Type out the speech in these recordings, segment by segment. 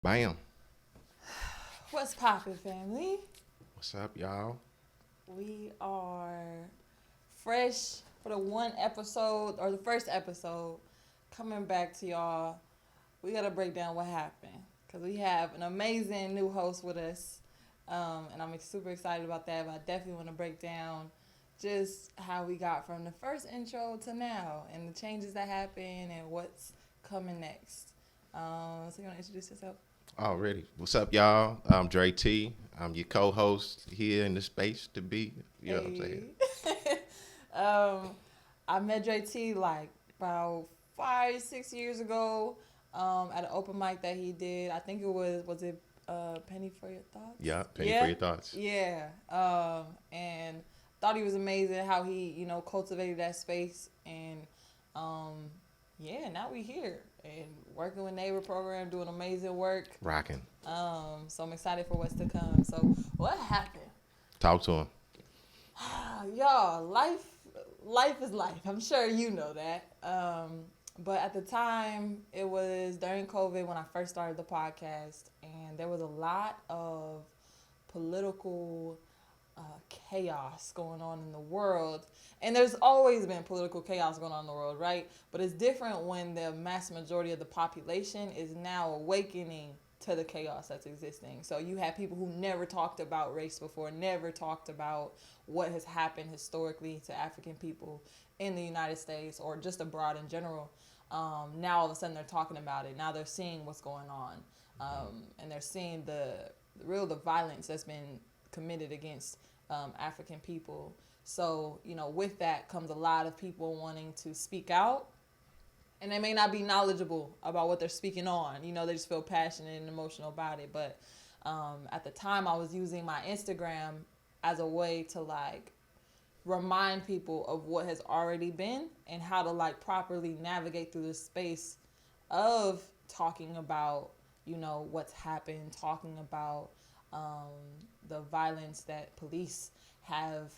Bam. What's poppin', family? What's up, y'all? We are fresh for the one episode, or the first episode, coming back to y'all. We gotta break down what happened because we have an amazing new host with us, and I'm super excited about that. But I definitely want to break down just how we got from the first intro to now, and the changes that happened, and what's coming next. So you want to introduce yourself? Already. What's up, y'all? I'm Dre T. I'm your co-host here in the space to be. You know what I'm saying? Hey. um, I met Dre T like about 5, 6 years ago at an open mic that he did. I think was it Penny for Your Thoughts? Yeah. Penny for Yeah, your thoughts. yeah. And thought he was amazing how he cultivated that space and um, yeah. Now we here and working with Neighbor Program, doing amazing work. Rocking. So I'm excited for what's to come. So what happened? Talk to him. Y'all, life is life. I'm sure you know that. But at the time, it was during COVID when I first started the podcast, and there was a lot of political uh, chaos going on in the world. And there's always been political chaos going on in the world, right? But it's different when the mass majority of the population is now awakening to the chaos that's existing. So you have people who never talked about race before, never talked about what has happened historically to African people in the United States or just abroad in general. Now all of a sudden they're talking about it. Now they're seeing what's going on, and they're seeing the violence that's been committed against African people. So with that comes a lot of people wanting to speak out, and they may not be knowledgeable about what they're speaking on. They just feel passionate and emotional about it. But at the time, I was using my Instagram as a way to like remind people of what has already been and how to like properly navigate through the space of talking about what's happened, talking about um, the violence that police have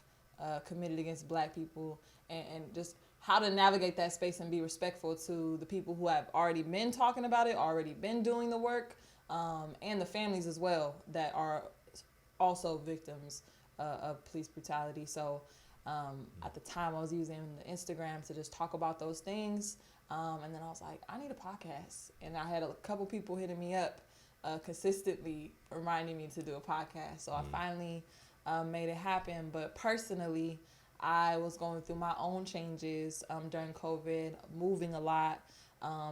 committed against black people, and just how to navigate that space and be respectful to the people who have already been talking about it, already been doing the work, and the families as well that are also victims of police brutality. So at the time, I was using the Instagram to just talk about those things. And then I was like, I need a podcast. And I had a couple people hitting me up consistently reminding me to do a podcast. So I finally made it happen. But personally, I was going through my own changes during COVID, moving a lot.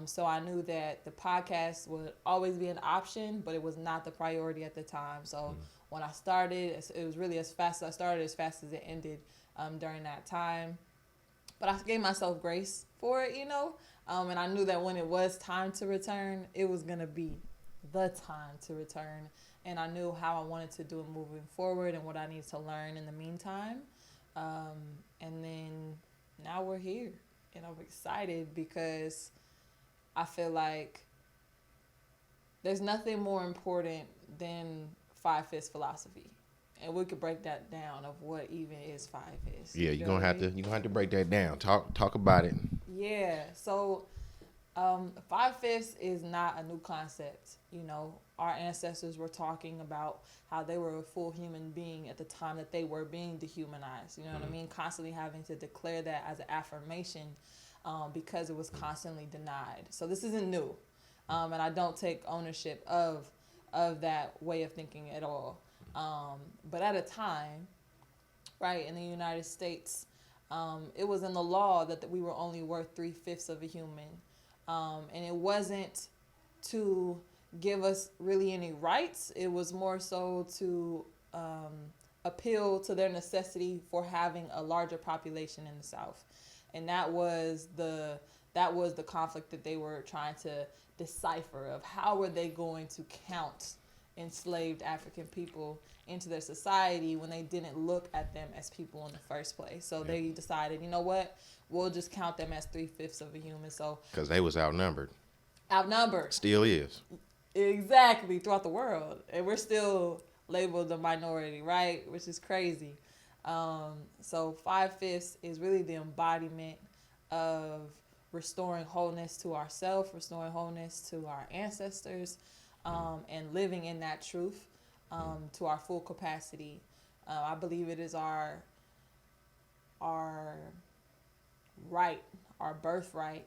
So I knew that the podcast would always be an option, but it was not the priority at the time. So when I started, it was really as fast as I started, as fast as it ended during that time. But I gave myself grace for it, and I knew that when it was time to return, it was going to be the time to return. And I knew how I wanted to do it moving forward and what I needed to learn in the meantime. And then now we're here. And I'm excited because I feel like there's nothing more important than Fivefifths philosophy. And we could break that down of what even is Fivefifths. Yeah, You you're feel gonna have me? to you're gonna have to break that down. Talk about it. Yeah. So Fivefifths is not a new concept. Our ancestors were talking about how they were a full human being at the time that they were being dehumanized. You know what I mean? Constantly having to declare that as an affirmation because it was constantly denied. So this isn't new, and I don't take ownership of that way of thinking at all. But at a time, right, in the United States, it was in the law that we were only worth 3/5 of a human. And it wasn't to give us really any rights. It was more so to appeal to their necessity for having a larger population in the South, and that was the conflict that they were trying to decipher of how were they going to count enslaved African people into their society when they didn't look at them as people in the first place. So Yep. they decided, you know what, we'll just count them as 3/5 of a human. So Because they was outnumbered. outnumbered. Still is. Exactly, throughout the world. And we're still labeled a minority, right? Which is crazy. So Fivefifths is really the embodiment of restoring wholeness to ourselves, restoring wholeness to our ancestors, and living in that truth to our full capacity. I believe it is our right, our birthright,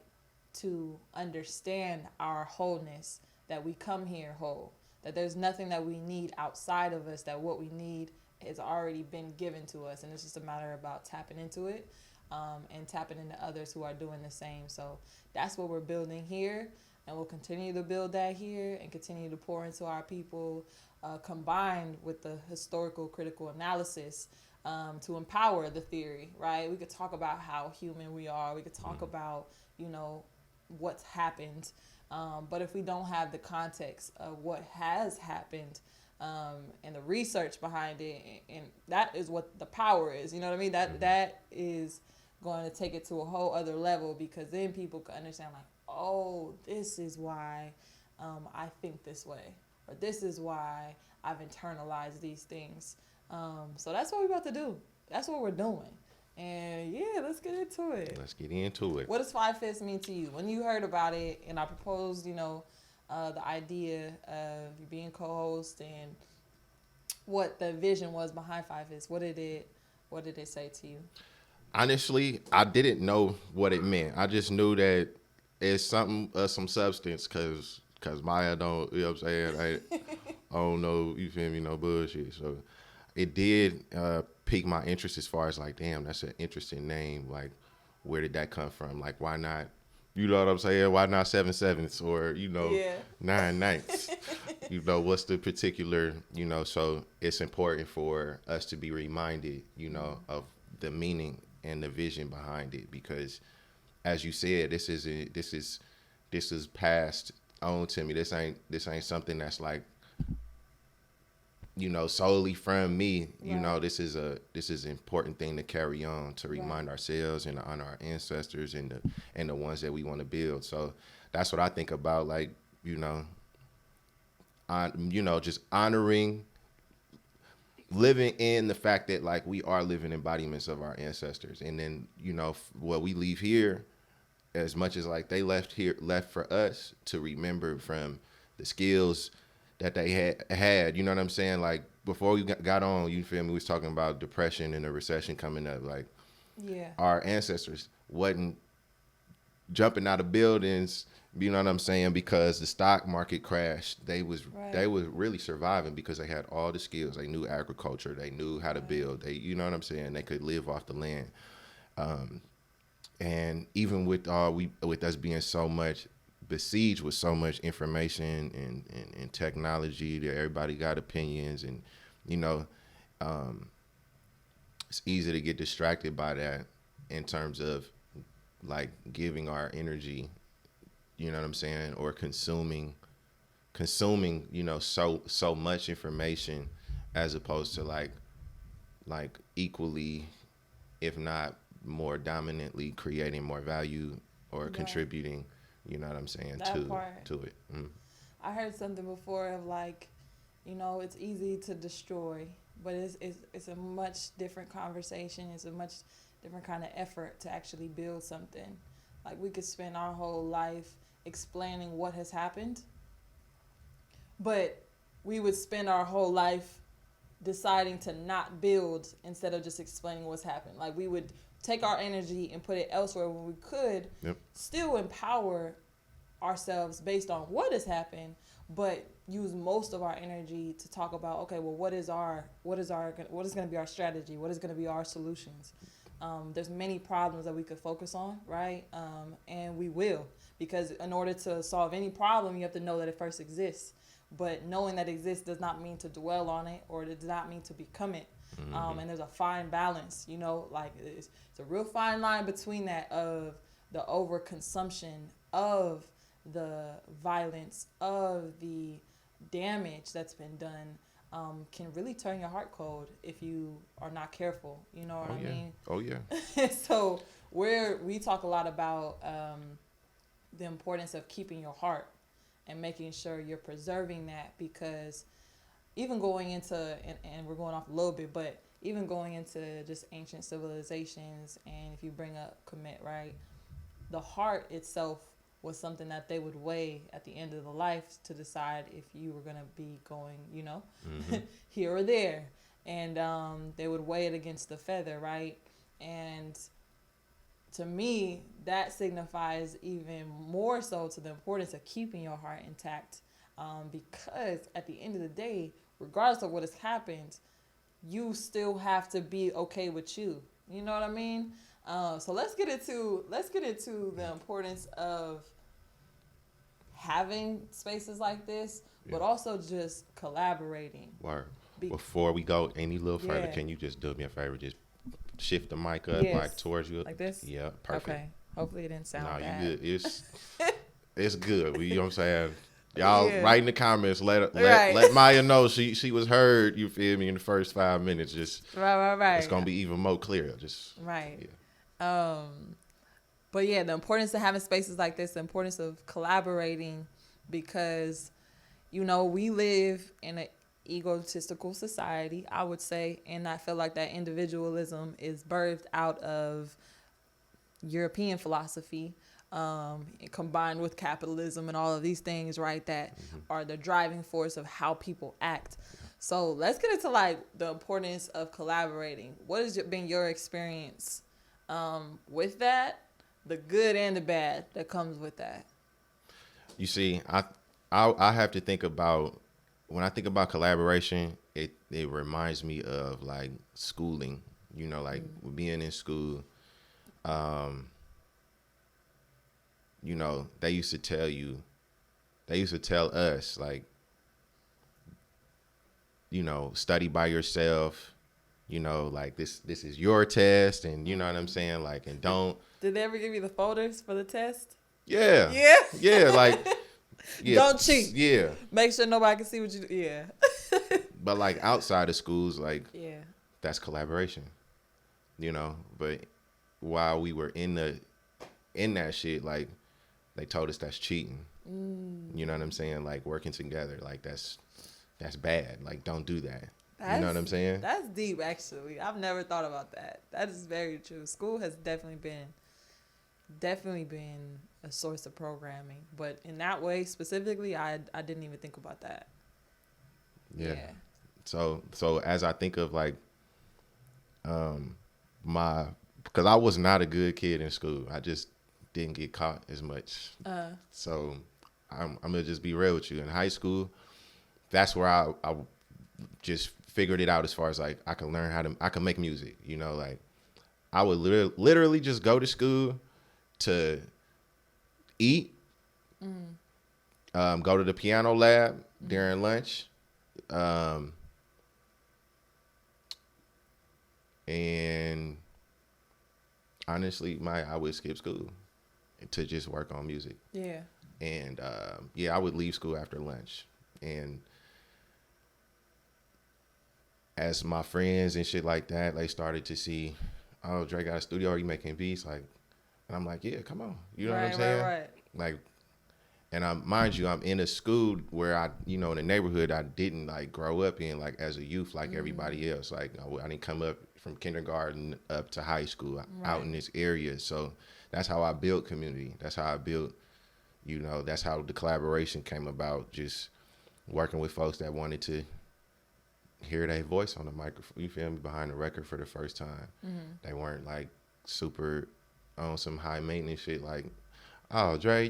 to understand our wholeness, that we come here whole, that there's nothing that we need outside of us, that what we need has already been given to us, and it's just a matter about tapping into it and tapping into others who are doing the same. So that's what we're building here, and we'll continue to build that here and continue to pour into our people, combined with the historical critical analysis to empower the theory, right? We could talk about how human we are. We could talk about, what's happened. But if we don't have the context of what has happened and the research behind it, and that is what the power is, you know what I mean? That is going to take it to a whole other level, because then people can understand, like, oh, this is why I think this way, or this is why I've internalized these things. So that's what we're about to do. That's what we're doing. And yeah, let's get into it. Let's get into it. What does Fivefifths mean to you? When you heard about it and I proposed, the idea of you being co-host and what the vision was behind Fivefifths, what did it say to you? Honestly, I didn't know what it meant. I just knew that it's something some substance, cause Maya don't, you know what I'm saying? I don't know, you feel me, no bullshit. So it did pique my interest as far as, like, damn, that's an interesting name. Like, where did that come from? Like, why not, you know what I'm saying? Why not 7 sevenths or, 9 ninths? What's the particular, so it's important for us to be reminded, of the meaning and the vision behind it, because as you said, this is passed on to me. This ain't something that's like, solely from me. Right. This is an important thing to carry on, to remind ourselves and to honor our ancestors and the ones that we want to build. So that's what I think about, like, just honoring, living in the fact that, like, we are living embodiments of our ancestors. And then, what we leave here, as much as, like, they left for us to remember from the skills that they had, you know what I'm saying? Like, before we got on, you feel me, we was talking about depression and the recession coming up. Like, our ancestors wasn't jumping out of buildings, you know what I'm saying, because the stock market crashed. They was really surviving because they had all the skills. They knew agriculture. They knew how to build. They, you know what I'm saying? They could live off the land. And even with us being so much besieged with so much information and technology, that everybody got opinions, and it's easy to get distracted by that in terms of, like, giving our energy, you know what I'm saying, or consuming so much information, as opposed to like equally, if not more dominantly, creating more value or contributing, you know what I'm saying, to it. I heard something before of, like, it's easy to destroy, but it's a much different conversation. It's a much different kind of effort to actually build something. Like, we could spend our whole life explaining what has happened, but we would spend our whole life deciding to not build instead of just explaining what's happened. Like, we would take our energy and put it elsewhere when we could still empower ourselves based on what has happened, but use most of our energy to talk about, okay, well, what is going to be our strategy? What is going to be our solutions? There's many problems that we could focus on, right? And we will, because in order to solve any problem, you have to know that it first exists. But knowing that it exists does not mean to dwell on it, or it does not mean to become it. And there's a fine balance, like, it's a real fine line between that, of the overconsumption of the violence, of the damage that's been done, can really turn your heart cold if you are not careful. You know what I mean? Oh, yeah. So we talk a lot about the importance of keeping your heart and making sure you're preserving that, because even going into, and we're going off a little bit, but even going into just ancient civilizations, and if you bring up Kemet, right, the heart itself was something that they would weigh at the end of the life to decide if you were going to be going, here or there. And they would weigh it against the feather, right? And to me, that signifies even more so to the importance of keeping your heart intact. Because at the end of the day, regardless of what has happened, you still have to be okay with you. You know what I mean? So let's get into the importance of having spaces like this, but also just collaborating. Word. Before we go any little further, can you just do me a favor? Just shift the mic up like towards you. Like this? Yeah, perfect. Okay. Hopefully it didn't sound bad. You good. It's good. You know what I'm saying? Y'all write in the comments. Let Maya know she was heard. You feel me? In the first 5 minutes, just right. It's gonna be even more clear. Just right. Yeah. But yeah, the importance of having spaces like this, the importance of collaborating, because we live in an egotistical society, I would say, and I feel like that individualism is birthed out of European philosophy. Combined with capitalism and all of these things, right, that are the driving force of how people act. So let's get into like the importance of collaborating. What has been your experience with that, the good and the bad that comes with that? You see, I have to think about, when I think about collaboration, it reminds me of like schooling, like being in school. They used to tell us, like, study by yourself, like this is your test, and you know what I'm saying? Like, and don't. Did they ever give you the folders for the test? Yeah. Yeah. Yeah, like, yeah. Don't cheat. Yeah. Make sure nobody can see what you do. Yeah. But like outside of schools, like, yeah, that's collaboration, but while we were in that shit, like, they told us that's cheating. You know what I'm saying? Like, working together, like, that's bad. Like, don't do that. You know what I'm saying? That's deep, actually. I've never thought about that. That is very true. School has definitely been a source of programming, but in that way specifically, I didn't even think about that. Yeah. So as I think of like because I was not a good kid in school. I just didn't get caught as much. So I'm gonna just be real with you. In high school, that's where I just figured it out as far as like I can learn I can make music. Like I would literally just go to school to eat, go to the piano lab during lunch, and honestly, I would skip school to just work on music. Yeah. And I would leave school after lunch. And as my friends and shit like that, they started to see, oh, Dre got a studio, are you making beats? Like, and I'm like, yeah, come on. You know what I'm saying? Right. Like, and mind you, I'm in a school where in the neighborhood I didn't like grow up in, like as a youth, like everybody else. Like I didn't come up from kindergarten up to high school out in this area. So that's how I built community. That's how I built, that's how the collaboration came about. Just working with folks that wanted to hear their voice on the microphone, you feel me, behind the record for the first time. They weren't like super on some high maintenance shit like, oh, Dre,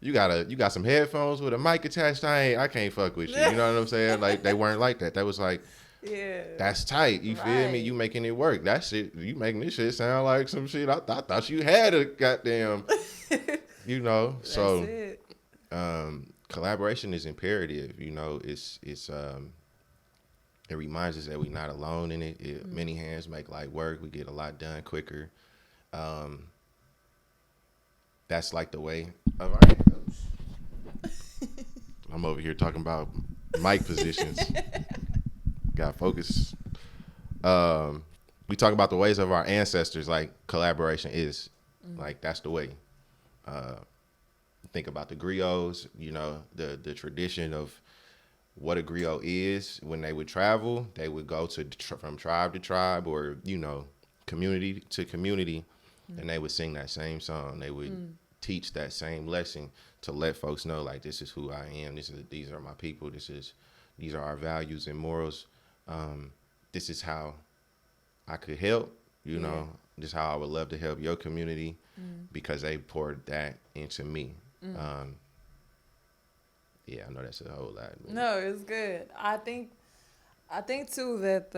you got some headphones with a mic attached. I can't fuck with you. You know what I'm saying? Like, they weren't like that. That was like, yeah, that's tight. You feel me? You making it work. That shit, you making this shit sound like some shit. I thought you had a goddamn, That's so it. Collaboration is imperative. It's it reminds us that we're not alone in it. Many hands make light work. We get a lot done quicker. That's like the way of our I'm over here talking about mic positions. Got focus. We talk about the ways of our ancestors, like collaboration is. Like, that's the way. Think about the griots, the tradition of what a griot is. When they would travel, they would go from tribe to tribe, or community to community, and they would sing that same song. They would teach that same lesson to let folks know, like, this is who I am. These are my people. These are our values and morals. This is how I could help, you know, just how I would love to help your community because they poured that into me. Yeah, I know that's a whole lot. But. No, it's good. I think too that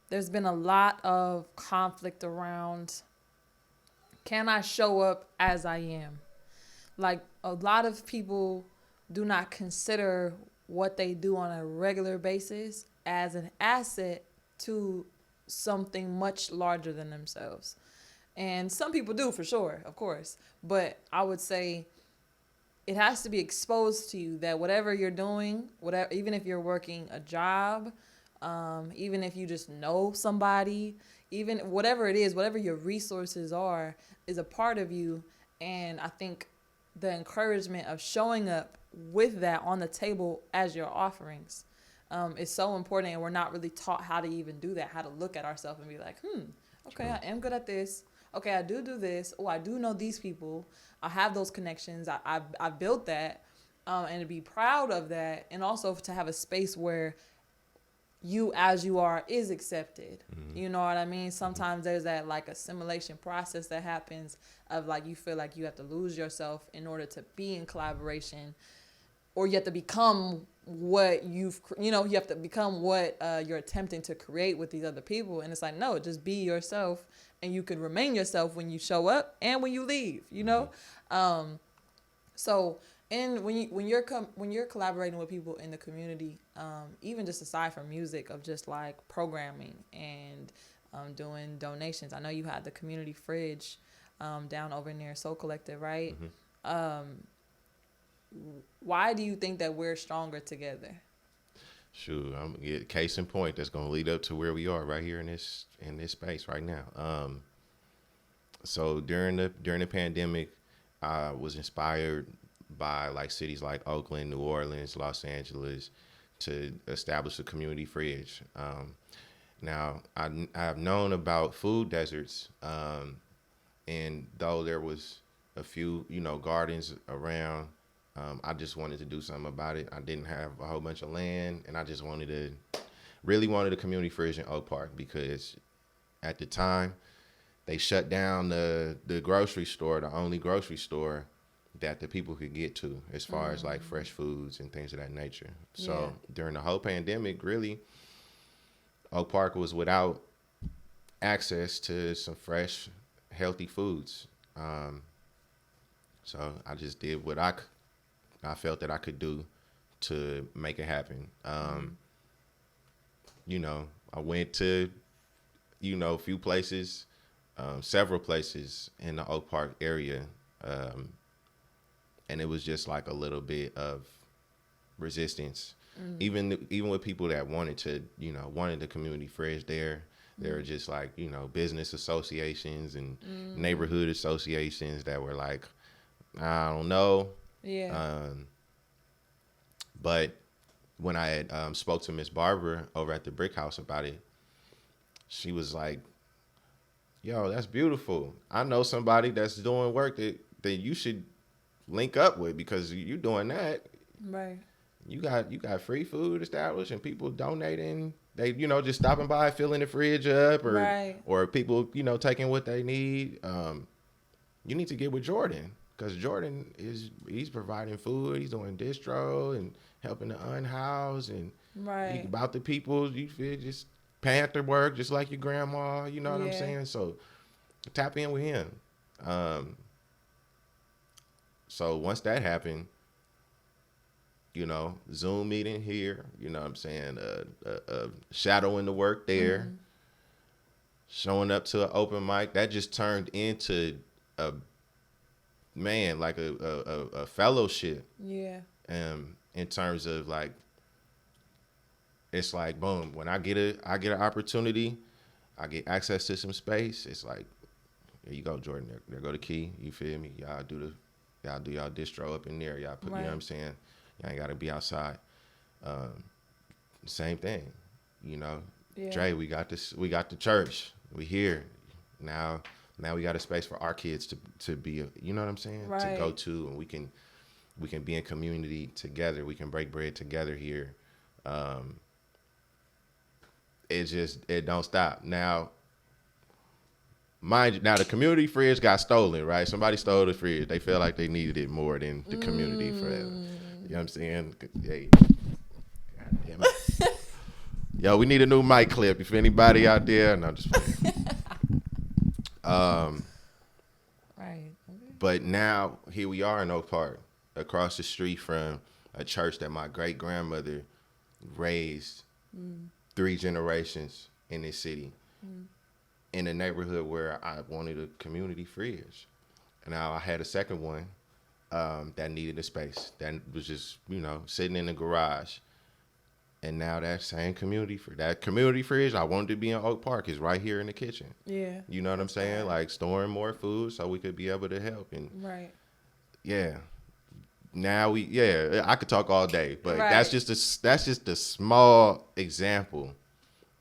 there's been a lot of conflict around, can I show up as I am? Like, a lot of people do not consider what they do on a regular basis as an asset to something much larger than themselves. And some people do, for sure, of course. But I would say it has to be exposed to you that whatever you're doing, whatever, even if you're working a job, even if you just know somebody, even whatever it is, whatever your resources are, is a part of you. And I think the encouragement of showing up with that on the table as your offerings is so important. And we're not really taught how to even do that, how to look at ourselves and be like, okay, I am good at this. Okay, I do this. Oh, I do know these people. I have those connections. I built that, and to be proud of that, and also to have a space where you as you are is accepted. You know what I mean? Sometimes there's that like assimilation process that happens of like you feel like you have to lose yourself in order to be in collaboration, or you have to become what you have to become what you're attempting to create with these other people. And it's like, no, just be yourself, and you can remain yourself when you show up and when you leave, you know? So when you're collaborating with people in the community, even just aside from music, of just like programming and doing donations. I know you had the community fridge down over near Soul Collective, right? Why do you think that we're stronger together? Sure, I'm gonna get case in point. That's gonna lead up to where we are right here in this space right now. So during the pandemic, I was inspired by like cities like Oakland, New Orleans, Los Angeles to establish a community fridge. Now I have known about food deserts, and though there was a few gardens around. I just wanted to do something about it. I didn't have a whole bunch of land, and I just really wanted a community fridge in Oak Park, because at the time they shut down the grocery store, the only grocery store that the people could get to as far as like fresh foods and things of that nature. So during the whole pandemic, really, Oak Park was without access to some fresh, healthy foods. So I just did what I felt that I could do to make it happen. I went to, a few places, several places in the Oak Park area. And it was just like a little bit of resistance. Even with people that wanted the community fridge there. There were just like, business associations and neighborhood associations that were like, I don't know. Yeah. But when I had spoke to Miss Barbara over at the Brick House about it, she was like, yo, that's beautiful. I know somebody that's doing work that you should link up with, because you doing that. Right. You got free food established and people donating. They, just stopping by, filling the fridge up, or people, taking what they need. You need to get with Jordan. Because Jordan he's providing food, he's doing distro and helping the unhoused, and about the people, you feel, just Panther work, just like your grandma, you know what I'm saying? So tap in with him. So once that happened, Zoom meeting here, you know what I'm saying, shadowing the work there, showing up to an open mic, that just turned into a fellowship. Yeah. In terms of like, it's like, boom, when I get an opportunity, I get access to some space. It's like, here you go, Jordan. There go the key. You feel me? Y'all do y'all distro up in there. Y'all put, you know what I'm saying? Y'all ain't gotta be outside. Same thing, Yeah. Dre, we got this. We got the church. We here now. Now we got a space for our kids to be, you know what I'm saying? To go Right. to, and we can be in community together. We can break bread together here. Um, it don't stop. Now, mind you, now the community fridge got stolen, right? Somebody stole the fridge. They felt like they needed it more than the community forever. You know what I'm saying? Hey, God damn it. Yo, we need a new mic clip. If anybody out there, no, just playing. Right. Okay. But now here we are in Oak Park, across the street from a church that my great grandmother raised 3 generations in this city, in a neighborhood where I wanted a community fridge. And now I had a second one that needed a space that was just, sitting in the garage. And now that same community fridge I wanted to be in Oak Park is right here in the kitchen. Yeah. You know what I'm saying? Right. Like storing more food so we could be able to help. And Right. yeah, now I could talk all day, but Right. that's just a small example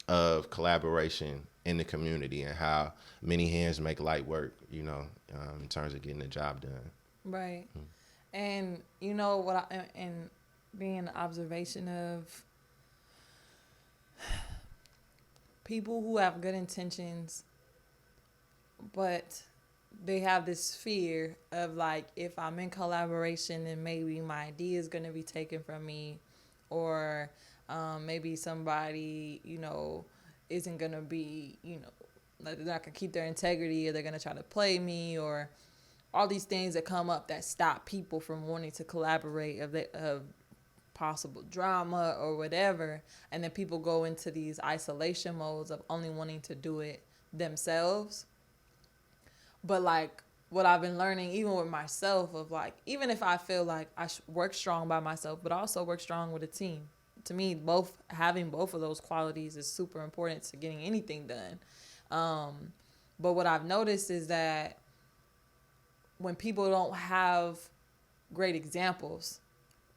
of collaboration in the community and how many hands make light work. In terms of getting the job done. Right. And you know what? And being an observation of people who have good intentions, but they have this fear of like, if I'm in collaboration, then maybe my idea is going to be taken from me, or maybe somebody, isn't going to be, like they're not going to keep their integrity, or they're going to try to play me, or all these things that come up that stop people from wanting to collaborate of possible drama or whatever. And then people go into these isolation modes of only wanting to do it themselves. But like what I've been learning, even with myself, of like, even if I feel like I work strong by myself, but also work strong with a team. To me, having both of those qualities is super important to getting anything done. But what I've noticed is that when people don't have great examples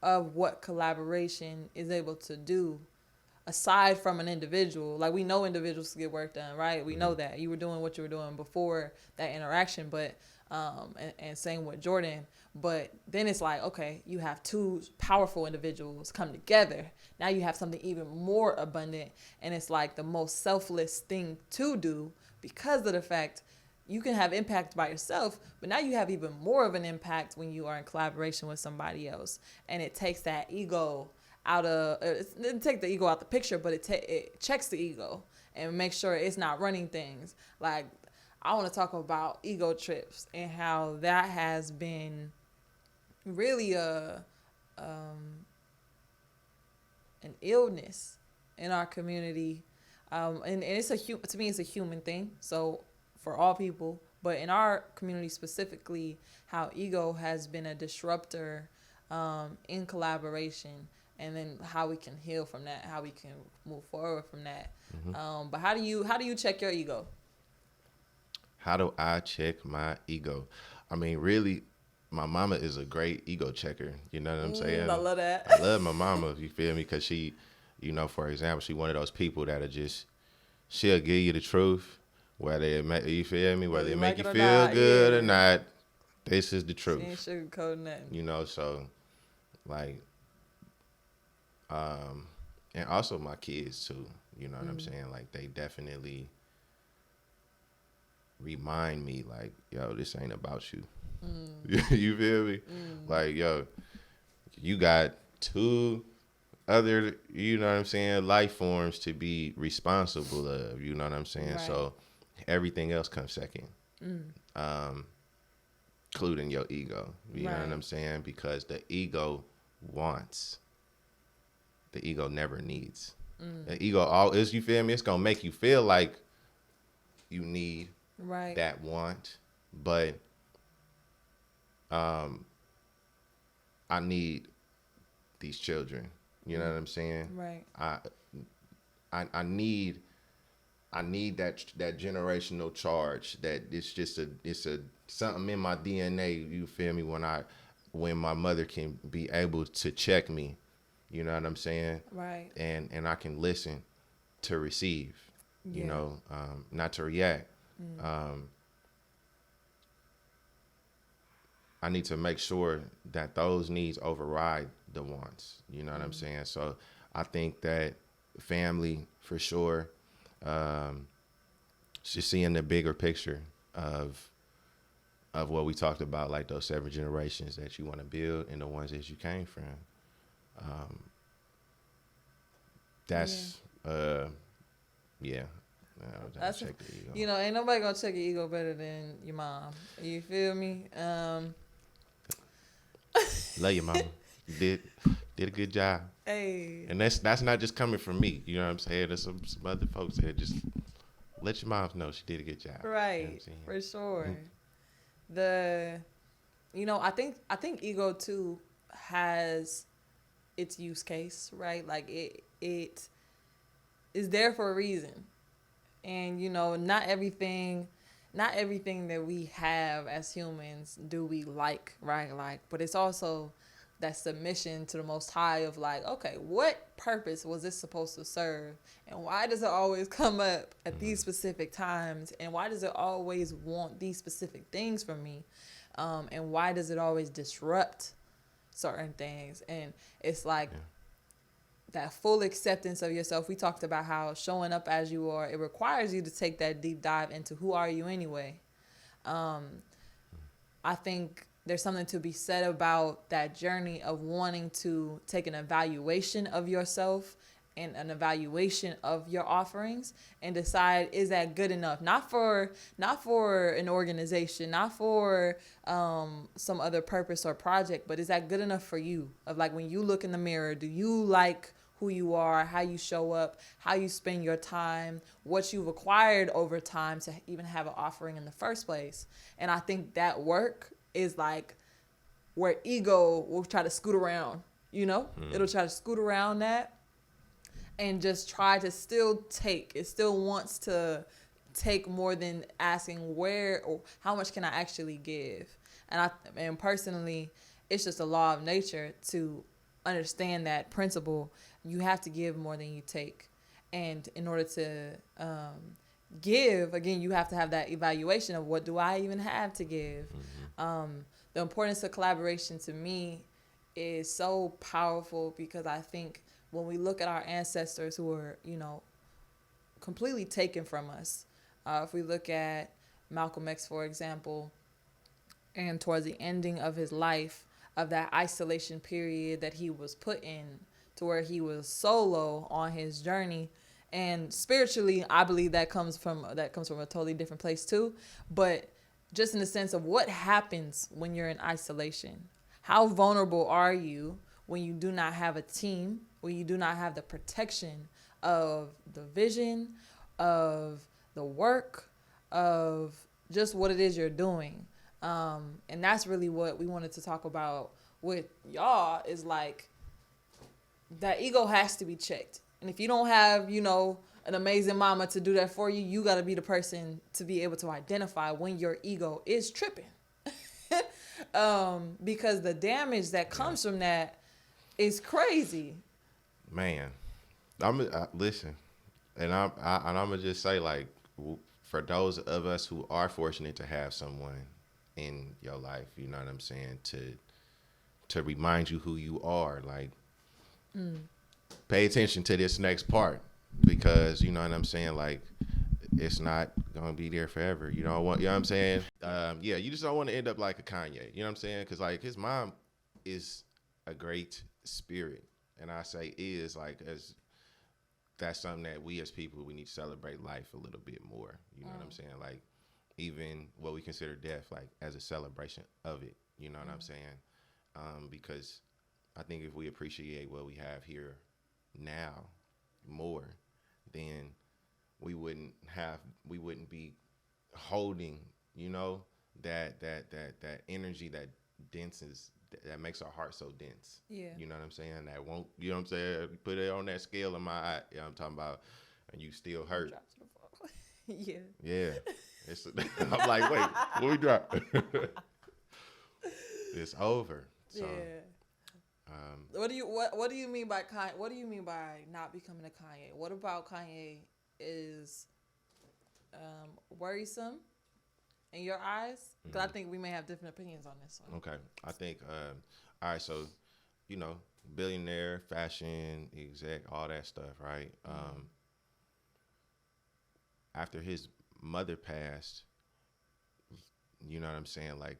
of what collaboration is able to do, aside from an individual, like we know individuals get work done, right? We know that you were doing what you were doing before that interaction, but and same with Jordan. But then it's like, okay, you have 2 powerful individuals come together. Now you have something even more abundant, and it's like the most selfless thing to do, because of the fact you can have impact by yourself, but now you have even more of an impact when you are in collaboration with somebody else. And it takes that ego out of, it doesn't take the ego out the picture, but it checks the ego and makes sure it's not running things. Like, I want to talk about ego trips and how that has been really an illness in our community. And it's to me, it's a human thing. So for all people, but in our community specifically, how ego has been a disruptor in collaboration, and then how we can heal from that, how we can move forward from that. But how do you check your ego? How do I check my ego? I mean, really, my mama is a great ego checker. You know what I'm saying? I love that. I love my mama, you feel me? Because she, for example, she one of those people that'll she'll give you the truth, whether you feel me, whether it make you feel good or not. This is the truth. She ain't sugarcoating nothing. So like, and also my kids too. You know what I'm saying? Like, they definitely remind me, like, yo, this ain't about you. You feel me? Like, yo, you got 2 other, you know what I'm saying, life forms to be responsible of, you know what I'm saying? Right. So everything else comes second, including your ego, you know what I'm saying? Because the ego wants, the ego never needs. The ego is, you feel me, it's gonna make you feel like you need that want, but I need these children. You know what I'm saying? Right. I need that generational charge, that it's something in my DNA, you feel me, when my mother can be able to check me, you know what I'm saying? Right. And I can listen to receive, Yeah. not to react. I need to make sure that those needs override the wants. You know what I'm saying? So I think that family, for sure, just seeing the bigger picture of what we talked about, like those 7 generations that you want to build and the ones that you came from. That's yeah. That's Check the ego. you know, ain't nobody gonna check your ego better than your mom. You feel me? Love your mama. You did a good job. Hey. And that's not just coming from me. You know what I'm saying? There's some other folks that just let your mom know she did a good job. Right. You know what I'm saying? For sure. Mm-hmm. I think ego too has its use case, right? Like it is there for a reason. And not everything that we have as humans do we like, right? Like, but it's also that submission to the Most High of like, okay, what purpose was this supposed to serve? And why does it always come up at these specific times? And why does it always want these specific things from me? And why does it always disrupt certain things? And it's like that full acceptance of yourself. We talked about how showing up as you are, it requires you to take that deep dive into who are you anyway. I think there's something to be said about that journey of wanting to take an evaluation of yourself and an evaluation of your offerings and decide, is that good enough? Not for an organization, not for some other purpose or project, but is that good enough for you? Of like, when you look in the mirror, do you like who you are, how you show up, how you spend your time, what you've acquired over time to even have an offering in the first place? And I think that work is like where ego will try to scoot around, It'll try to scoot around that and just try to still take. It still wants to take more than asking where or how much can I actually give. And personally, it's just a law of nature to understand that principle. You have to give more than you take. And in order to give, again, you have to have that evaluation of what do I even have to give. The importance of collaboration to me is so powerful because I think when we look at our ancestors who were, completely taken from us, if we look at Malcolm X, for example, and towards the ending of his life, of that isolation period that he was put in, to where he was solo on his journey. And spiritually, I believe that comes from a totally different place too. But just in the sense of what happens when you're in isolation. How vulnerable are you when you do not have a team, when you do not have the protection of the vision, of the work, of just what it is you're doing? And that's really what we wanted to talk about with y'all, is like that ego has to be checked. And if you don't have, an amazing mama to do that for you, you got to be the person to be able to identify when your ego is tripping. Because the damage that comes from that is crazy. Man, listen, and I'm gonna just say, like, for those of us who are fortunate to have someone in your life, you know what I'm saying, to remind you who you are, like, pay attention to this next part, because you know what I'm saying, like, it's not gonna be there forever. You know what I'm saying? You just don't want to end up like a Kanye. You know what I'm saying? Because like his mom is a great spirit, and I say is like, as that's something that we as people, we need to celebrate life a little bit more. You know what I'm saying? Like, even what we consider death, like, as a celebration of it. You know what I'm saying? Because I think if we appreciate what we have here now more, then we wouldn't be holding, that energy that denses, that makes our heart so dense. Yeah. You know what I'm saying? That won't, you know what I'm saying? Put it on that scale in my eye. You know what I'm talking about? And you still hurt. Yeah. Yeah. I'm like, wait, what we drop? It's over. So, yeah. What do you mean by Kanye? What do you mean by not becoming a Kanye? What about Kanye is worrisome? in your eyes? Because I think we may have different opinions on this one. Okay. I think, all right, so, billionaire, fashion, exec, all that stuff, right? After his mother passed, you know what I'm saying? Like,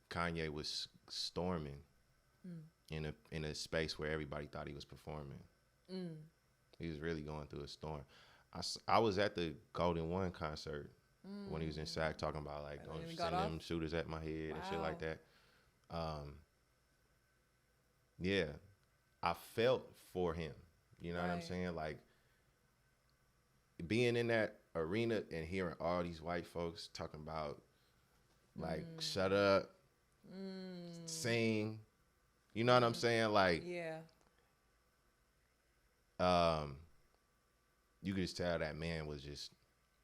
Kanye was storming in a space where everybody thought he was performing. He was really going through a storm. I was at the Golden One concert when he was in Sac talking about like don't send them shooters at my head and shit like that. Yeah, I felt for him. You know what I'm saying? Like being in that arena and hearing all these white folks talking about like shut up, sing. You know what I'm saying? Like you could just tell that man was just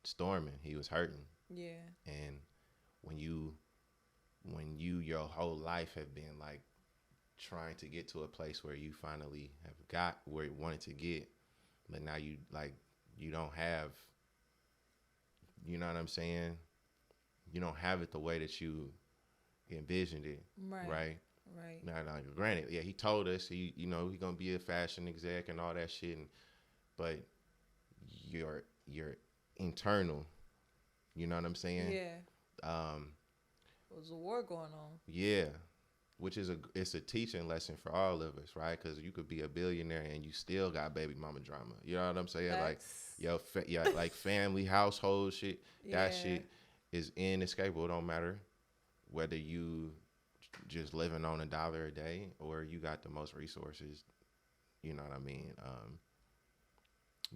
storming. He was hurting. Yeah. And when you your whole life have been like trying to get to a place where you finally have got where you wanted to get, but now you don't have, you know what I'm saying? You don't have it the way that you envisioned it. Right. Now, granted, yeah, he told us he gonna be a fashion exec and all that shit, but your internal, you know what I'm saying? Yeah. There was a war going on. Yeah, which is it's a teaching lesson for all of us, right? Because you could be a billionaire and you still got baby mama drama. You know what I'm saying? That's... Like like family, household shit. That shit is inescapable. It don't matter whether you just living on $1 a day or you got the most resources. You know what I mean?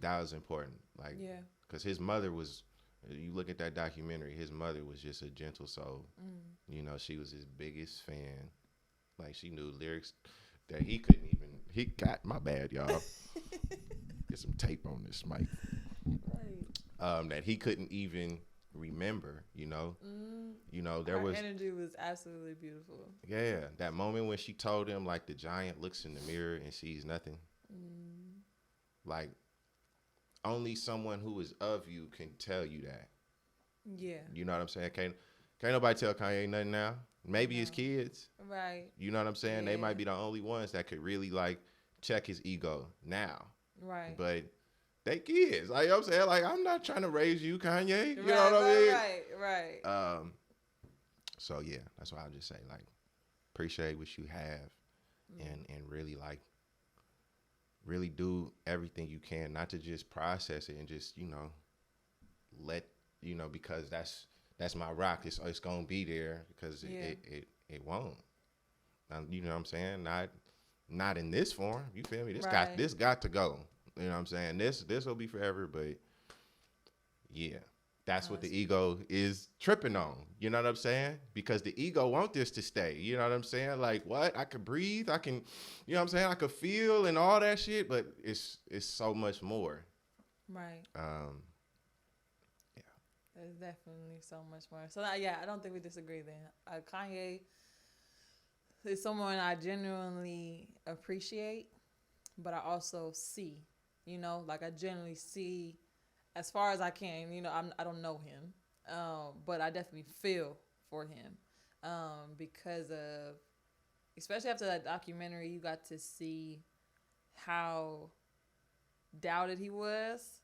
That was important. Like, because his mother was. You look at that documentary, his mother was just a gentle soul. You know, she was his biggest fan. Like, she knew lyrics that he couldn't even... He got... My bad, y'all. Get some tape on this mic. Right. That he couldn't even remember, you know? You know, there was... Her energy was absolutely beautiful. Yeah, that moment when she told him, like, the giant looks in the mirror and sees nothing. Like... Only someone who is of you can tell you that. Yeah. You know what I'm saying? Can't nobody tell Kanye nothing now. Maybe his kids. Right. You know what I'm saying? They might be the only ones that could really like check his ego now. Right. But they kids. Like, you know what I'm saying? Like, I'm not trying to raise you, Kanye. You know what I mean? Right. So yeah, that's why I just say like appreciate what you have and really like really do everything you can not to just process it and just, let, because that's my rock. It's going to be there because it won't. You know what I'm saying? Not in this form. You feel me? This got to go. You know what I'm saying? This will be forever, but yeah. That's what the ego is tripping on. You know what I'm saying? Because the ego wants this to stay. You know what I'm saying? Like, what? I could breathe. I can, you know what I'm saying? I could feel and all that shit, but it's so much more. Right. Yeah. There's definitely so much more. So, yeah, I don't think we disagree then. Kanye is someone I genuinely appreciate, but I also see, like I genuinely see as far as I can, I don't know him, but I definitely feel for him because of, especially after that documentary, you got to see how doubted he was,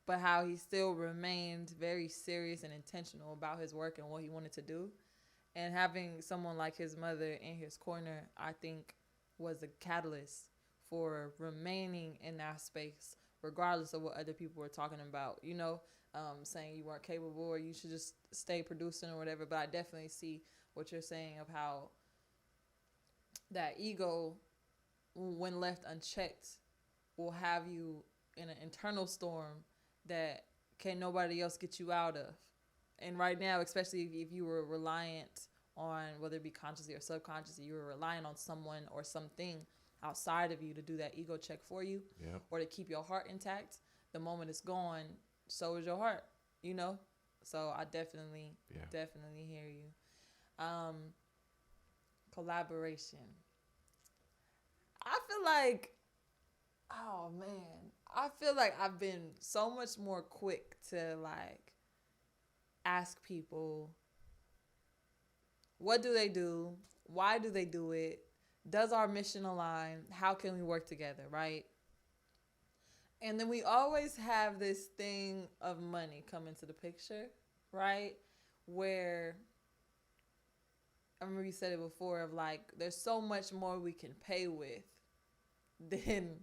but how he still remained very serious and intentional about his work and what he wanted to do. And having someone like his mother in his corner, I think, was a catalyst for remaining in that space, regardless of what other people were talking about, saying you weren't capable or you should just stay producing or whatever. But I definitely see what you're saying of how that ego, when left unchecked, will have you in an internal storm that can nobody else get you out of. And right now, especially if you were reliant on, whether it be consciously or subconsciously, you were relying on someone or something outside of you to do that ego check for you, or to keep your heart intact. The moment it's gone, so is your heart, So I definitely hear you. Collaboration. I feel like, I've been so much more quick to like ask people What do they do? Why do they do it? Does our mission align? How can we work together, right? And then we always have this thing of money come into the picture, right? Where I remember you said it before of like there's so much more we can pay with than,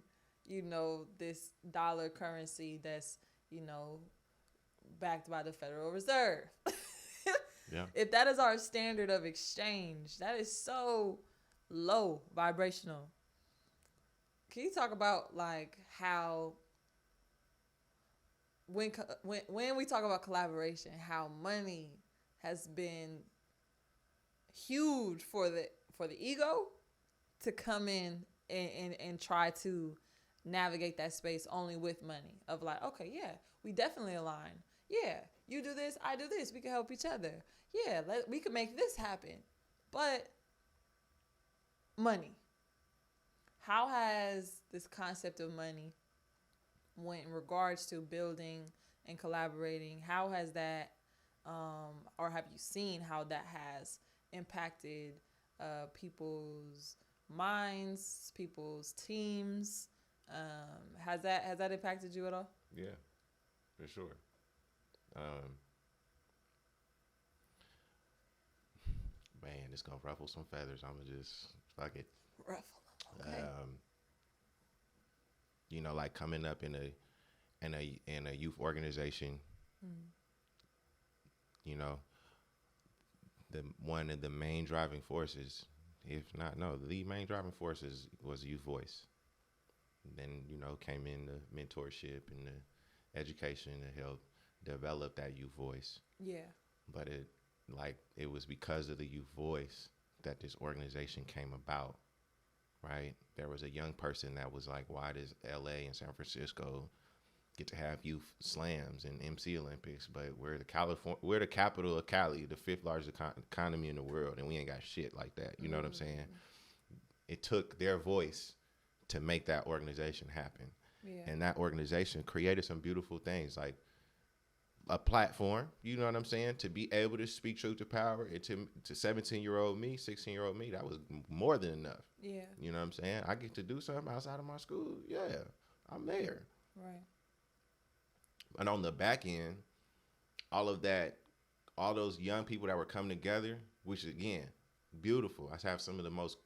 this dollar currency that's, backed by the Federal Reserve. Yeah. If that is our standard of exchange, that is so low vibrational. Can you talk about like how when we talk about collaboration, how money has been huge for the ego to come in and try to navigate that space only with money of like, okay, yeah, we definitely align. Yeah, you do this, I do this. We can help each other. Yeah, we can make this happen. But money. How has this concept of money, when in regards to building and collaborating, how has that, or have you seen how that has impacted people's minds, people's teams? Has that impacted you at all? Yeah, for sure. Um, Man, it's gonna ruffle some feathers. I'm gonna just fuck it. Ruffle. Okay. Like coming up in a youth organization. You know, the one of the main driving forces, if not no, the main driving forces was youth voice. Then came in the mentorship and the education to help develop that youth voice. Yeah. But it was because of the youth voice that this organization came about, right? There was a young person that was like, why does LA and San Francisco get to have youth slams and MC Olympics, but we're the capital of Cali, the fifth largest economy in the world, and we ain't got shit like that. You know what I'm saying? It took their voice to make that organization happen. Yeah. And that organization created some beautiful things, like a platform, you know what I'm saying, to be able to speak truth to power. And to 17-year-old me, 16-year-old me, that was more than enough. Yeah. You know what I'm saying? I get to do something outside of my school. Yeah, I'm there. Right. And on the back end, all of that, all those young people that were coming together, which again, beautiful. I have some of the most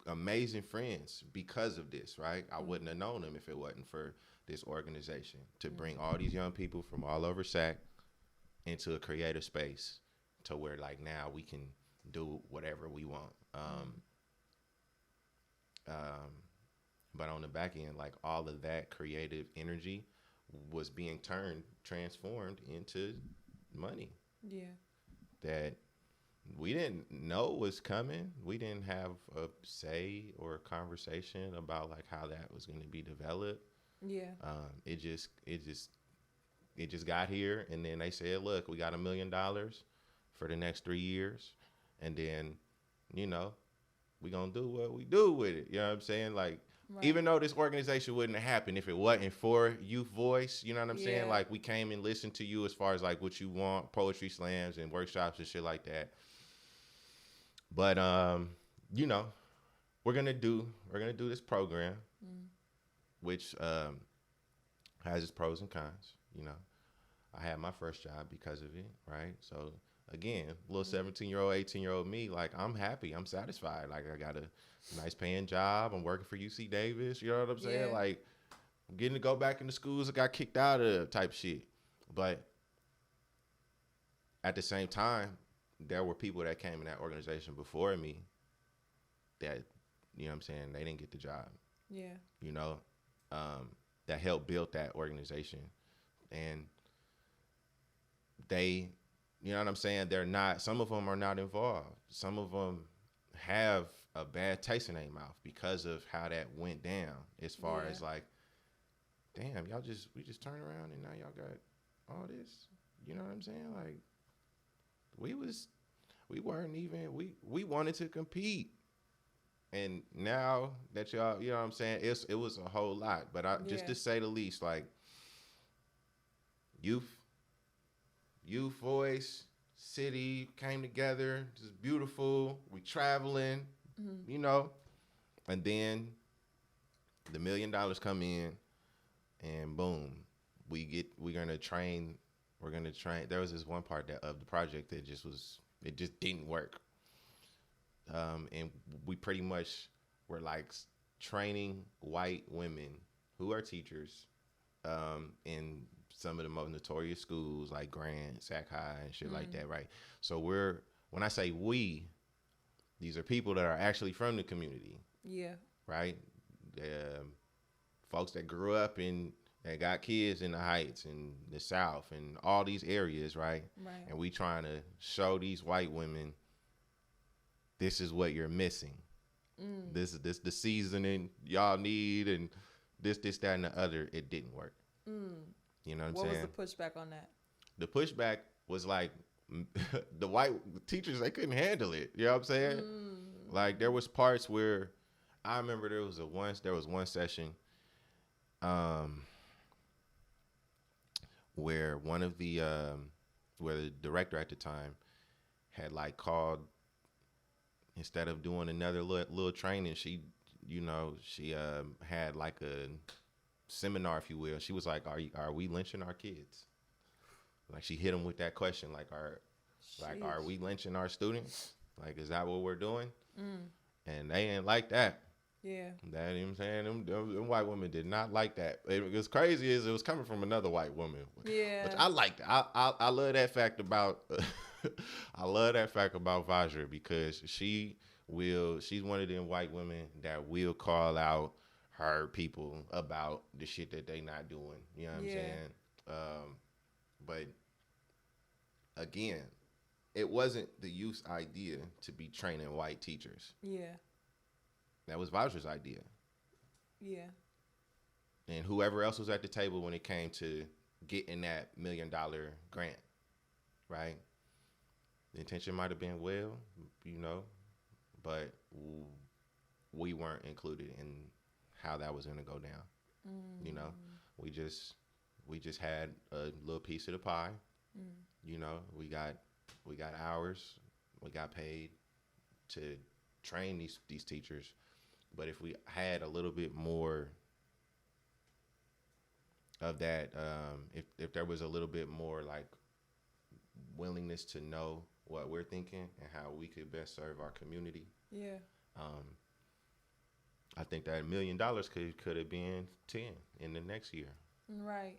amazing friends because of this, right? I wouldn't have known them if it wasn't for this organization to bring all these young people from all over SAC into a creative space to where like now we can do whatever we want. But on the back end, like all of that creative energy was being transformed into money. Yeah. That we didn't know was coming. We didn't have a say or a conversation about like how that was going to be developed. Yeah. It just got here, and then they said, "Look, we got $1 million for the next 3 years, and then, we gonna do what we do with it." You know what I'm saying? Like, Right. even though this organization wouldn't have happened if it wasn't for youth voice, you know what I'm saying? Yeah. Like, we came and listened to you as far as like what you want, poetry slams and workshops and shit like that. But we're gonna do this program, which has its pros and cons. I had my first job because of it, right? So again, little 17-year-old, 18-year-old me, like I'm happy, I'm satisfied. Like I got a nice paying job. I'm working for UC Davis. You know what I'm saying? Yeah. Like I'm getting to go back into schools I got kicked out of type shit. But at the same time, there were people that came in that organization before me that, you know what I'm saying, they didn't get the job. Yeah. That helped build that organization. And they, you know what I'm saying, some of them are not involved. Some of them have a bad taste in their mouth because of how that went down, as far as like, damn, we just turned around and now y'all got all this. You know what I'm saying? Like, we weren't even, we wanted to compete. And now that y'all, you know what I'm saying, it was a whole lot. But just to say the least, like, youth voice, city came together, just beautiful. We traveling, you know, and then the $1 million come in, and boom, we're gonna train. We're gonna train. There was this one part of the project that it just didn't work, and we pretty much were like training white women who are teachers, in some of the most notorious schools like Grant, Sac High, and shit like that, right? So when I say we, these are people that are actually from the community, Yeah. right? Folks that grew up that got kids in the Heights and the South and all these areas, right? Right. And we trying to show these white women, this is what you're missing. This is the seasoning y'all need, and this, that, and the other. It didn't work. You know what I'm saying? What was the pushback on that? The pushback was like the white teachers, they couldn't handle it. You know what I'm saying? Like there was parts where I remember there was one session where one of the where the director at the time had like called, instead of doing another little training, she had like a seminar, if you will. She was like, are we lynching our kids? Like she hit them with that question, like are we lynching our students? Like, is that what we're doing? And they didn't like that. Yeah. That, you know what I'm saying? Them white women did not like that. It was crazy is it was coming from another white woman. Yeah. Which I liked. I love that fact about I love that fact about Vajra, because she's one of them white women that will call out her people about the shit that they not doing. You know what I'm saying? But again, it wasn't the youth's idea to be training white teachers. Yeah. That was Vajra's idea. Yeah. And whoever else was at the table when it came to getting that $1 million grant, right? The intention might have been well, but we weren't included in how that was going to go down. We just had a little piece of the pie. We got hours, we got paid to train these teachers. But if we had a little bit more of that, if there was a little bit more like willingness to know what we're thinking and how we could best serve our community, I think that $1 million could have been 10 in the next year. Right.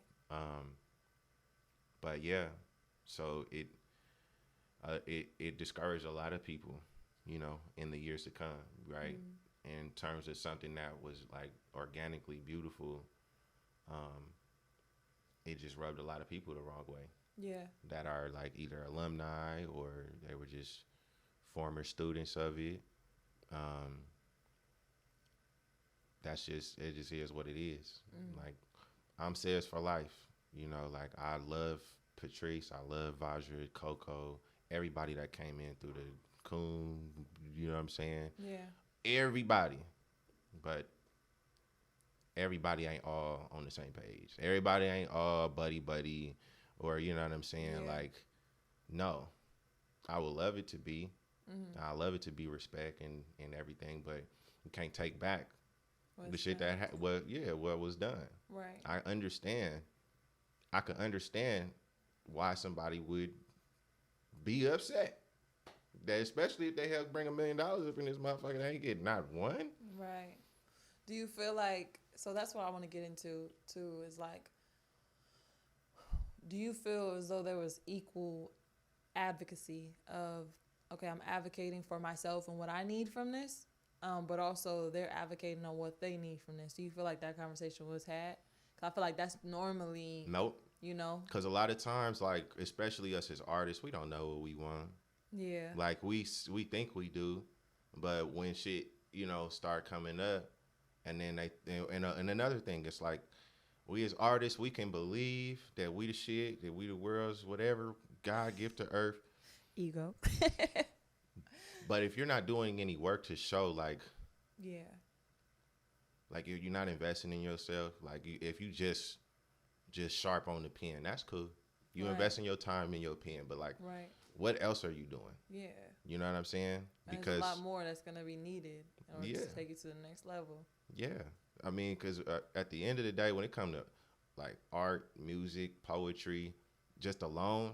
But yeah, so it discouraged a lot of people, in the years to come, right? In terms of something that was like organically beautiful, it just rubbed a lot of people the wrong way. Yeah. That are like either alumni or they were just former students of it. It just is what it is. Like, I'm Sayers for life. Like I love Patrice, I love Vajra, Coco, everybody that came in through the Coon, you know what I'm saying? Yeah. Everybody. But everybody ain't all on the same page. Everybody ain't all buddy, or you know what I'm saying? Yeah. Like, no. I would love it to be. I love it to be respect and everything, but you can't take back the shit what was done. Right. I could understand why somebody would be upset. That especially if they help bring $1 million up in this motherfucker, they ain't getting not one. Right. Do you feel like, so that's what I want to get into too, is like, do you feel as though there was equal advocacy of, okay, I'm advocating for myself and what I need from this, but also they're advocating on what they need from this? Do you feel like that conversation was had? Because I feel like that's normally... Nope. Because a lot of times, like, especially us as artists, we don't know what we want. Yeah. Like, we think we do, but when shit, start coming up, and then and another thing, it's like, we as artists, we can believe that we the shit, that we the world's whatever, God gift to earth. Ego. But if you're not doing any work to show, like... Yeah. Like, if you're not investing in yourself, like, if you just sharp on the pen, that's cool. You right. invest in your time in your pen, but, like, right. what else are you doing? Yeah. You know what I'm saying? And there's a lot more that's going to be needed in order to take you to the next level. Yeah. I mean, because at the end of the day, when it comes to like art, music, poetry, just alone,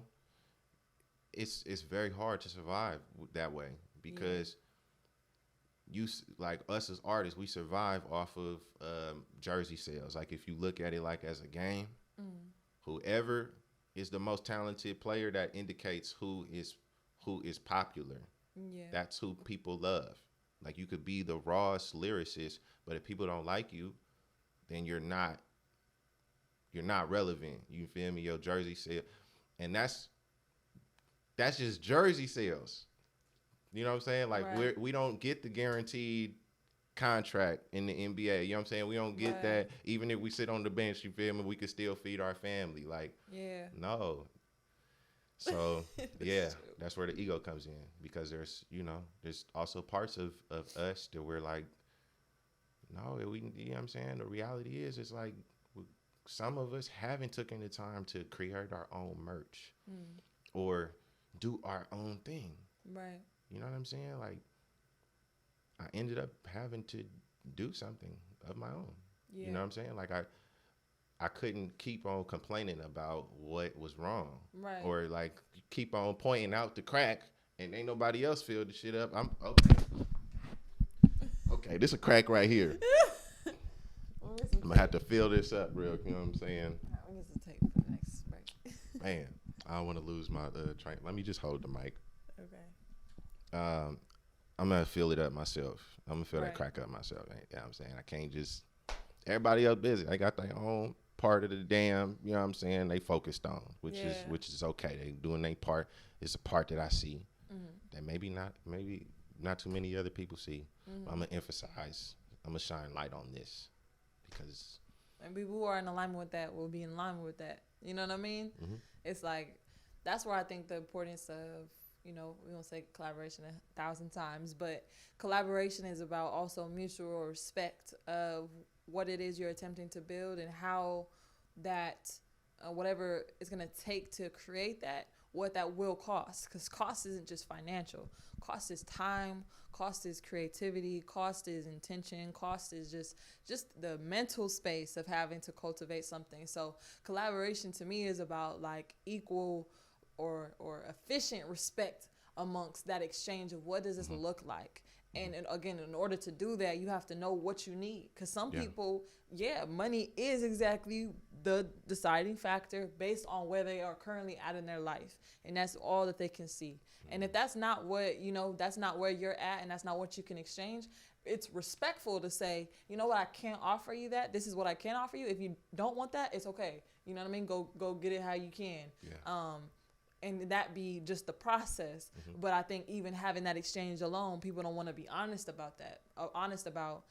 it's very hard to survive that way because you like us as artists, we survive off of jersey sales. Like if you look at it like as a game, whoever is the most talented player, that indicates who is popular. Yeah. That's who people love. Like you could be the rawest lyricist, but if people don't like you, then you're not relevant. You feel me? Your jersey sale, and that's just jersey sales. You know what I'm saying? Like we don't get the guaranteed contract in the NBA. You know what I'm saying? We don't get that. Even if we sit on the bench, you feel me? We could still feed our family. Like no. So that's where the ego comes in, because there's also parts of us that we're like, no, you know what I'm saying? The reality is, it's like some of us haven't taken the time to create our own merch or do our own thing. Right. You know what I'm saying? Like, I ended up having to do something of my own. You know what I'm saying? Like, I couldn't keep on complaining about what was wrong. Right. Or, like, keep on pointing out the crack and ain't nobody else filled the shit up. I'm okay. Okay, this a crack right here. I'm going to have to fill this up real, you know what I'm saying? We'll get some tape for the next break. Man, I don't want to lose my train. Let me just hold the mic. Okay. I'm going to fill it up myself. I'm going to fill that crack up myself. You know what I'm saying? I can't just... Everybody else busy. They got their own part of the damn, you know what I'm saying, they focused on, which is okay. They doing their part. It's a part that I see that maybe not too many other people see. I'm going to emphasize. I'm going to shine light on this because... And people who are in alignment with that will be in alignment with that. You know what I mean? It's like, that's where I think the importance of, we don't say collaboration 1,000 times, but collaboration is about also mutual respect of what it is you're attempting to build and how that, whatever it's going to take to create that, what that will cost. Because cost isn't just financial. Cost is time. Cost is creativity. Cost is intention. Cost is just the mental space of having to cultivate something. So collaboration to me is about like equal or efficient respect amongst that exchange of what does this look like. And again, in order to do that, you have to know what you need. Because some people, money is exactly the deciding factor based on where they are currently at in their life. And that's all that they can see. And if that's not what, that's not where you're at and that's not what you can exchange, it's respectful to say, you know what, I can't offer you that. This is what I can offer you. If you don't want that, it's okay. You know what I mean? Go get it how you can. Yeah. And that be just the process. But I think even having that exchange alone, people don't want to be honest about that. Honest about,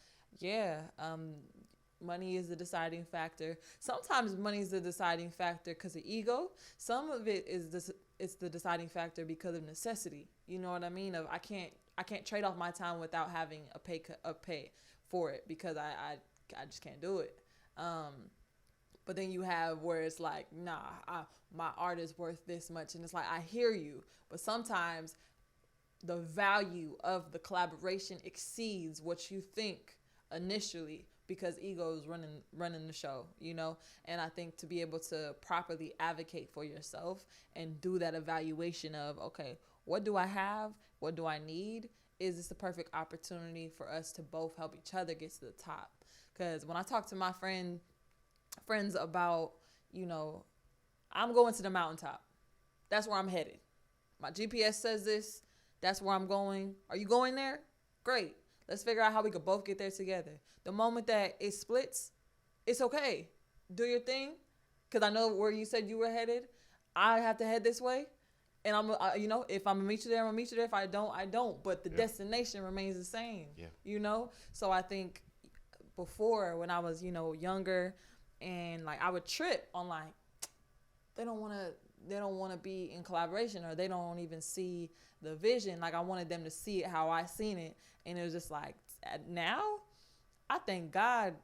money is the deciding factor. Sometimes money is the deciding factor because of ego. Some of it is it's the deciding factor because of necessity. You know what I mean? I can't trade off my time without having a pay for it because I just can't do it. But then you have where it's like, nah, my art is worth this much. And it's like, I hear you. But sometimes the value of the collaboration exceeds what you think initially because ego is running the show, And I think to be able to properly advocate for yourself and do that evaluation of, okay, what do I have? What do I need? Is this the perfect opportunity for us to both help each other get to the top? Because when I talk to my friends about, I'm going to the mountaintop. That's where I'm headed. My GPS says this. That's where I'm going. Are you going there? Great. Let's figure out how we could both get there together. The moment that it splits, it's okay. Do your thing. Because I know where you said you were headed. I have to head this way. And if I'm going to meet you there, I'm going to meet you there. If I don't, I don't. But the destination remains the same. Yeah. So I think before when I was, younger, and like I would trip on like they don't want to be in collaboration or they don't even see the vision. Like I wanted them to see it how I seen it, and it was just like now I thank God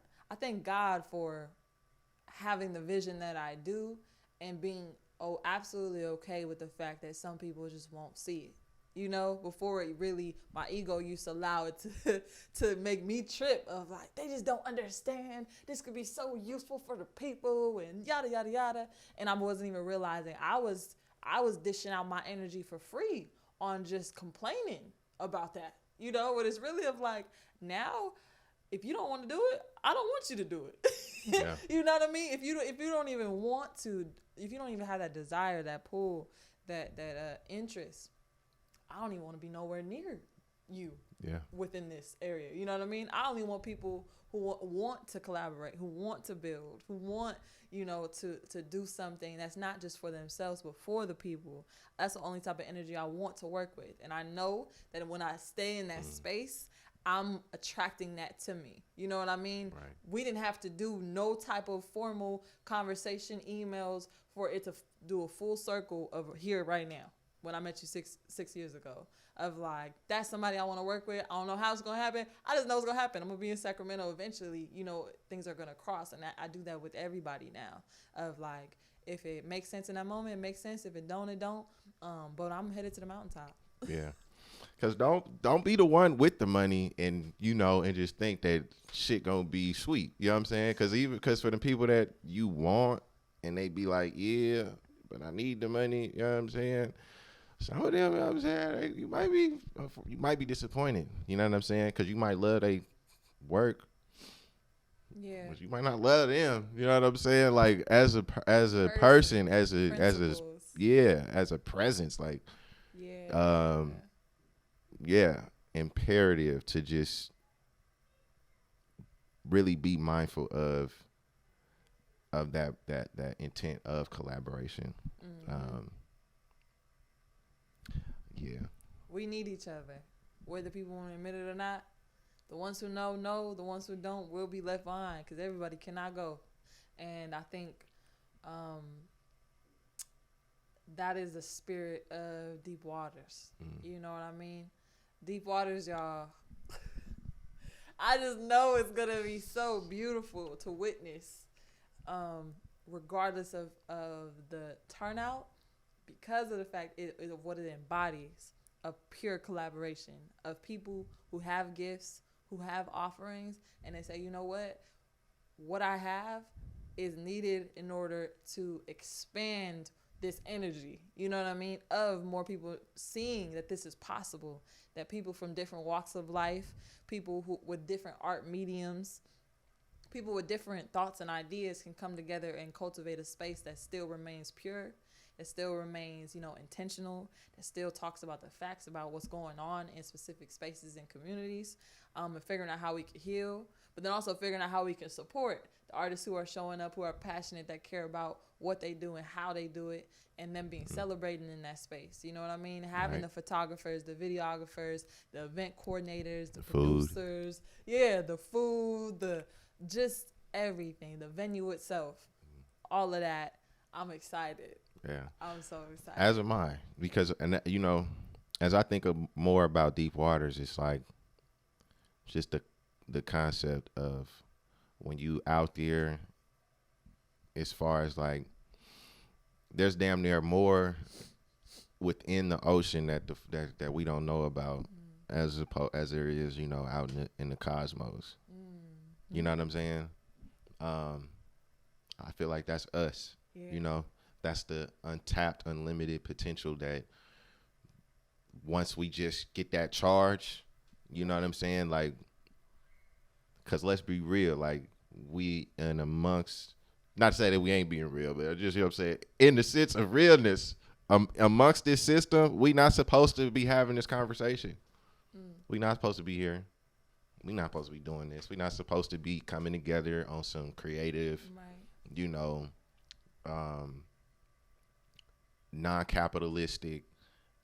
for having the vision that I do and being absolutely okay with the fact that some people just won't see it. You know, before it really, my ego used to allow it to to make me trip of like, they just don't understand. This could be so useful for the people and yada yada yada. And I wasn't even realizing I was dishing out my energy for free on just complaining about that. You know, but it's really of like, now if you don't want to do it, I don't want you to do it. Yeah. You know what I mean? If you don't even want to, if you don't even have that desire, that pull, that interest, I don't even want to be nowhere near you. Yeah. Within this area, you know what I mean? I only want people who want to collaborate, who want to build, who want, you know, to do something that's not just for themselves but for the people. That's the only type of energy I want to work with, and I know that when I stay in that space, I'm attracting that to me. You know what I mean? Right. We didn't have to do no type of formal conversation, emails for it to do a full circle of here right now. When I met you six years ago, of like, that's somebody I want to work with. I don't know how it's gonna happen. I just know it's gonna happen. I'm gonna be in Sacramento eventually. You know, things are gonna cross, and I do that with everybody now. Of like, if it makes sense in that moment, it makes sense. If it don't, it don't. But I'm headed to the mountaintop. Yeah. Cause don't be the one with the money and and just think that shit gonna be sweet. You know what I'm saying? Cause for the people that you want and they be like, yeah, but I need the money. You know what I'm saying? Some of them, you know what I'm saying, you might be disappointed. You know what I'm saying? Cause you might love they work. Yeah. But you might not love them. You know what I'm saying? Like as a person, as a presence, like yeah. yeah, imperative to just really be mindful of that intent of collaboration. Mm-hmm. Yeah. We need each other, whether people want to admit it or not. The ones who know. The ones who don't will be left behind because everybody cannot go. And I think that is the spirit of Deep Waters. You know what I mean? Deep Waters, y'all. I just know it's going to be so beautiful to witness, regardless of the turnout, because of the fact of what it embodies of pure collaboration, of people who have gifts, who have offerings, and they say, you know what I have is needed in order to expand this energy, you know what I mean, of more people seeing that this is possible, that people from different walks of life, people who with different art mediums, people with different thoughts and ideas can come together and cultivate a space that still remains pure, that still remains, intentional, that still talks about the facts about what's going on in specific spaces and communities, and figuring out how we can heal, but then also figuring out how we can support the artists who are showing up, who are passionate, that care about what they do and how they do it, and then being celebrated in that space. You know what I mean? Having the photographers, the videographers, the event coordinators, the producers, the food, the just everything, the venue itself, all of that. I'm excited. Yeah. I'm so excited. As am I, because as I think of more about Deep Waters, it's like just the concept of when you out there, as far as like there's damn near more within the ocean that we don't know about as there is out in the cosmos. You know what I'm saying? I feel like that's us. That's the untapped, unlimited potential that once we just get that charge, you know what I'm saying? Like, because let's be real, like we in amongst, not to say that we ain't being real, but just, you know what I'm saying, in the sense of realness, amongst this system, we not supposed to be having this conversation. We not supposed to be here. We not supposed to be doing this. We not supposed to be coming together on some creative, non-capitalistic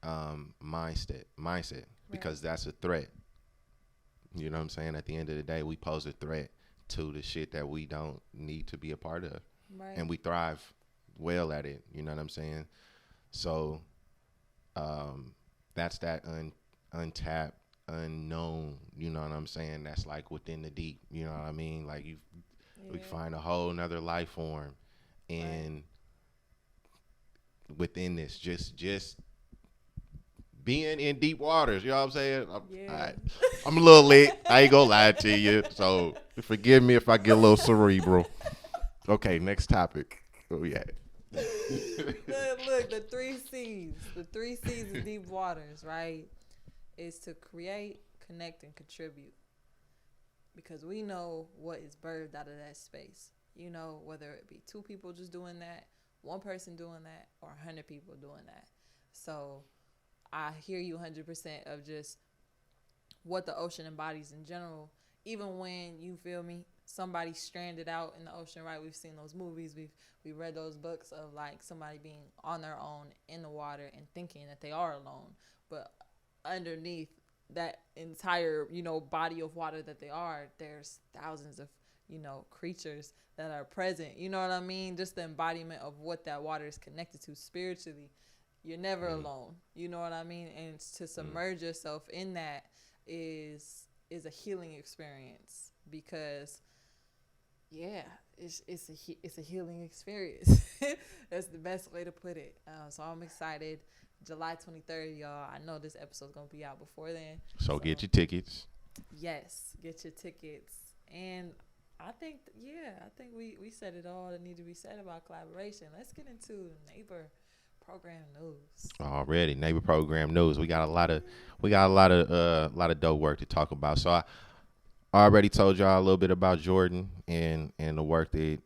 mindset, because that's a threat. You know what I'm saying? At the end of the day, we pose a threat to the shit that we don't need to be a part of. Right. And we thrive well at it. You know what I'm saying? So that's that untapped, unknown, you know what I'm saying? That's like within the deep, you know what I mean? Like we find a whole nother life form, and within this. Just being in deep waters. You know what I'm saying? Yeah. I'm a little lit. I ain't gonna lie to you. So forgive me if I get a little cerebral. Okay, next topic. Oh yeah. Look, the three C's. The three C's of deep waters, right? Is to create, connect, and contribute. Because we know what is birthed out of that space. You know, whether it be two people just doing that, one person doing that, or 100 people doing that. So I hear you 100% of just what the ocean embodies in general. Even when you feel me, somebody stranded out in the ocean, right? We've seen those movies, we've read those books of like somebody being on their own in the water and thinking that they are alone, but underneath that entire body of water that they are, there's thousands of creatures that are present. You know what I mean? Just the embodiment of what that water is connected to spiritually. You're never alone. You know what I mean? And to submerge yourself in that is a healing experience, because it's a healing experience. That's the best way to put it. So I'm excited. July 23rd, y'all. I know this episode's gonna be out before then. So get your tickets. Yes, get your tickets. And I think we said it all that need to be said about collaboration. Let's get into neighbor program news. Already, neighbor program news. We got a lot of dope work to talk about. So I already told y'all a little bit about Jordan and the work that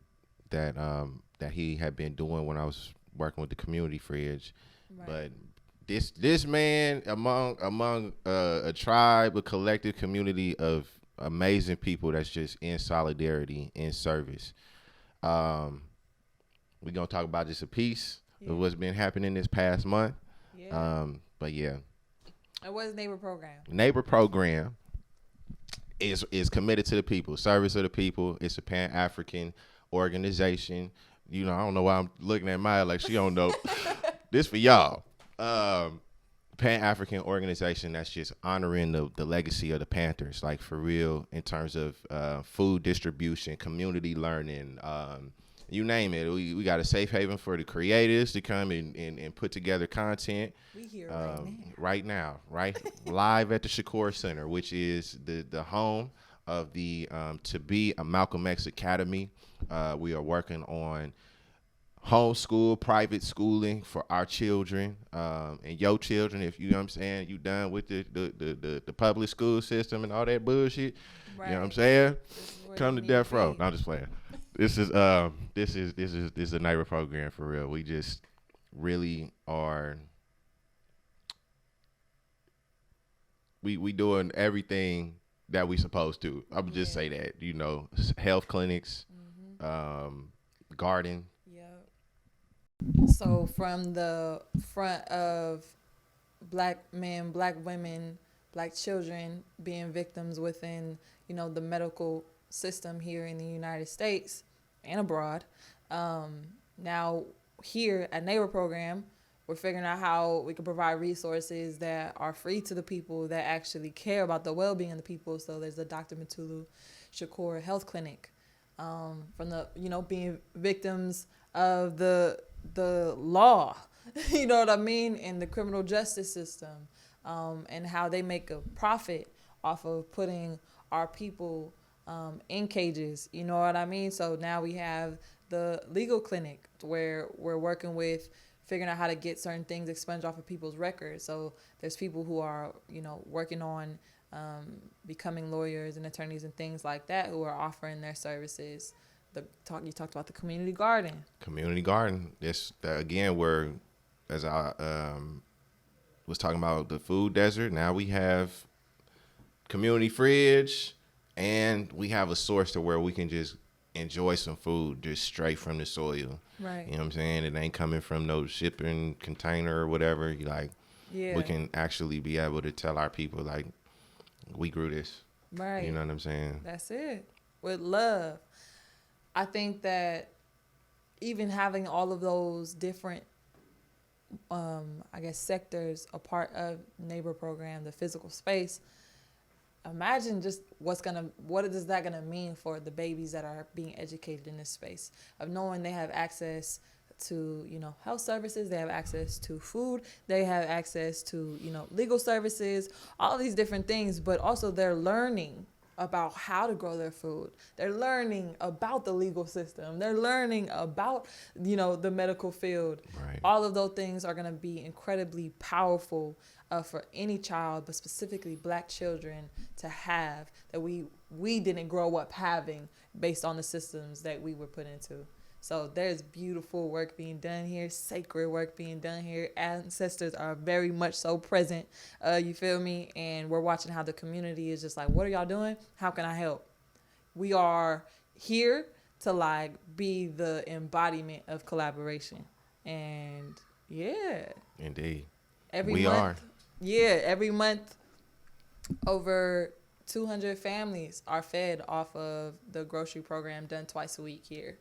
he had been doing when I was working with the community fridge. Right. But this man among a tribe, a collective community of amazing people that's just in solidarity, in service. We're gonna talk about just a piece of what's been happening this past month. But yeah. And what is neighbor program? Neighbor program is committed to the people, service of the people. It's a Pan-African organization. I don't know why I'm looking at Maya like she don't know. This for y'all. Pan-African organization that's just honoring the legacy of the Panthers, like for real, in terms of food distribution, community learning, you name it. We got a safe haven for the creators to come and put together content. We here right now, live at the Shakur Center, which is the home of the To Be a Malcolm X Academy. We are working on homeschool, private schooling for our children and your children. If you know what I'm saying, you done with the public school system and all that bullshit. Right. You know what I'm saying? Come to death row. No, I'm just playing. This is a neighbor program for real. We just really are. We doing everything that we supposed to. I would just say that, health clinics, garden. So from the front of black men, black women, black children being victims within, the medical system here in the United States and abroad. Now here at Neighbor Program, we're figuring out how we can provide resources that are free to the people that actually care about the well-being of the people. So there's the Dr. Matulu Shakur Health Clinic, from the, being victims of the law, you know what I mean, and the criminal justice system, and how they make a profit off of putting our people in cages, you know what I mean? So now we have the legal clinic where we're working with figuring out how to get certain things expunged off of people's records. So there's people who are, working on becoming lawyers and attorneys and things like that who are offering their services. You talked about the community garden. Community garden. This again, where as I was talking about the food desert. Now we have community fridge, and we have a source to where we can just enjoy some food just straight from the soil. Right. You know what I'm saying? It ain't coming from no shipping container or whatever. We can actually be able to tell our people we grew this. Right. You know what I'm saying? That's it. With love. I think that even having all of those different, sectors a part of Neighbor Program, the physical space, imagine just what is that gonna mean for the babies that are being educated in this space, of knowing they have access to, health services. They have access to food. They have access to, legal services, all these different things. But also they're learning about how to grow their food. They're learning about the legal system. They're learning about, the medical field. Right. All of those things are going to be incredibly powerful for any child, but specifically Black children, to have that we didn't grow up having based on the systems that we were put into. So there's beautiful work being done here, sacred work being done here. Ancestors are very much so present, you feel me? And we're watching how the community is just like, what are y'all doing? How can I help? We are here to like be the embodiment of collaboration. And yeah. Indeed. Every month, every month over 200 families are fed off of the grocery program done twice a week here.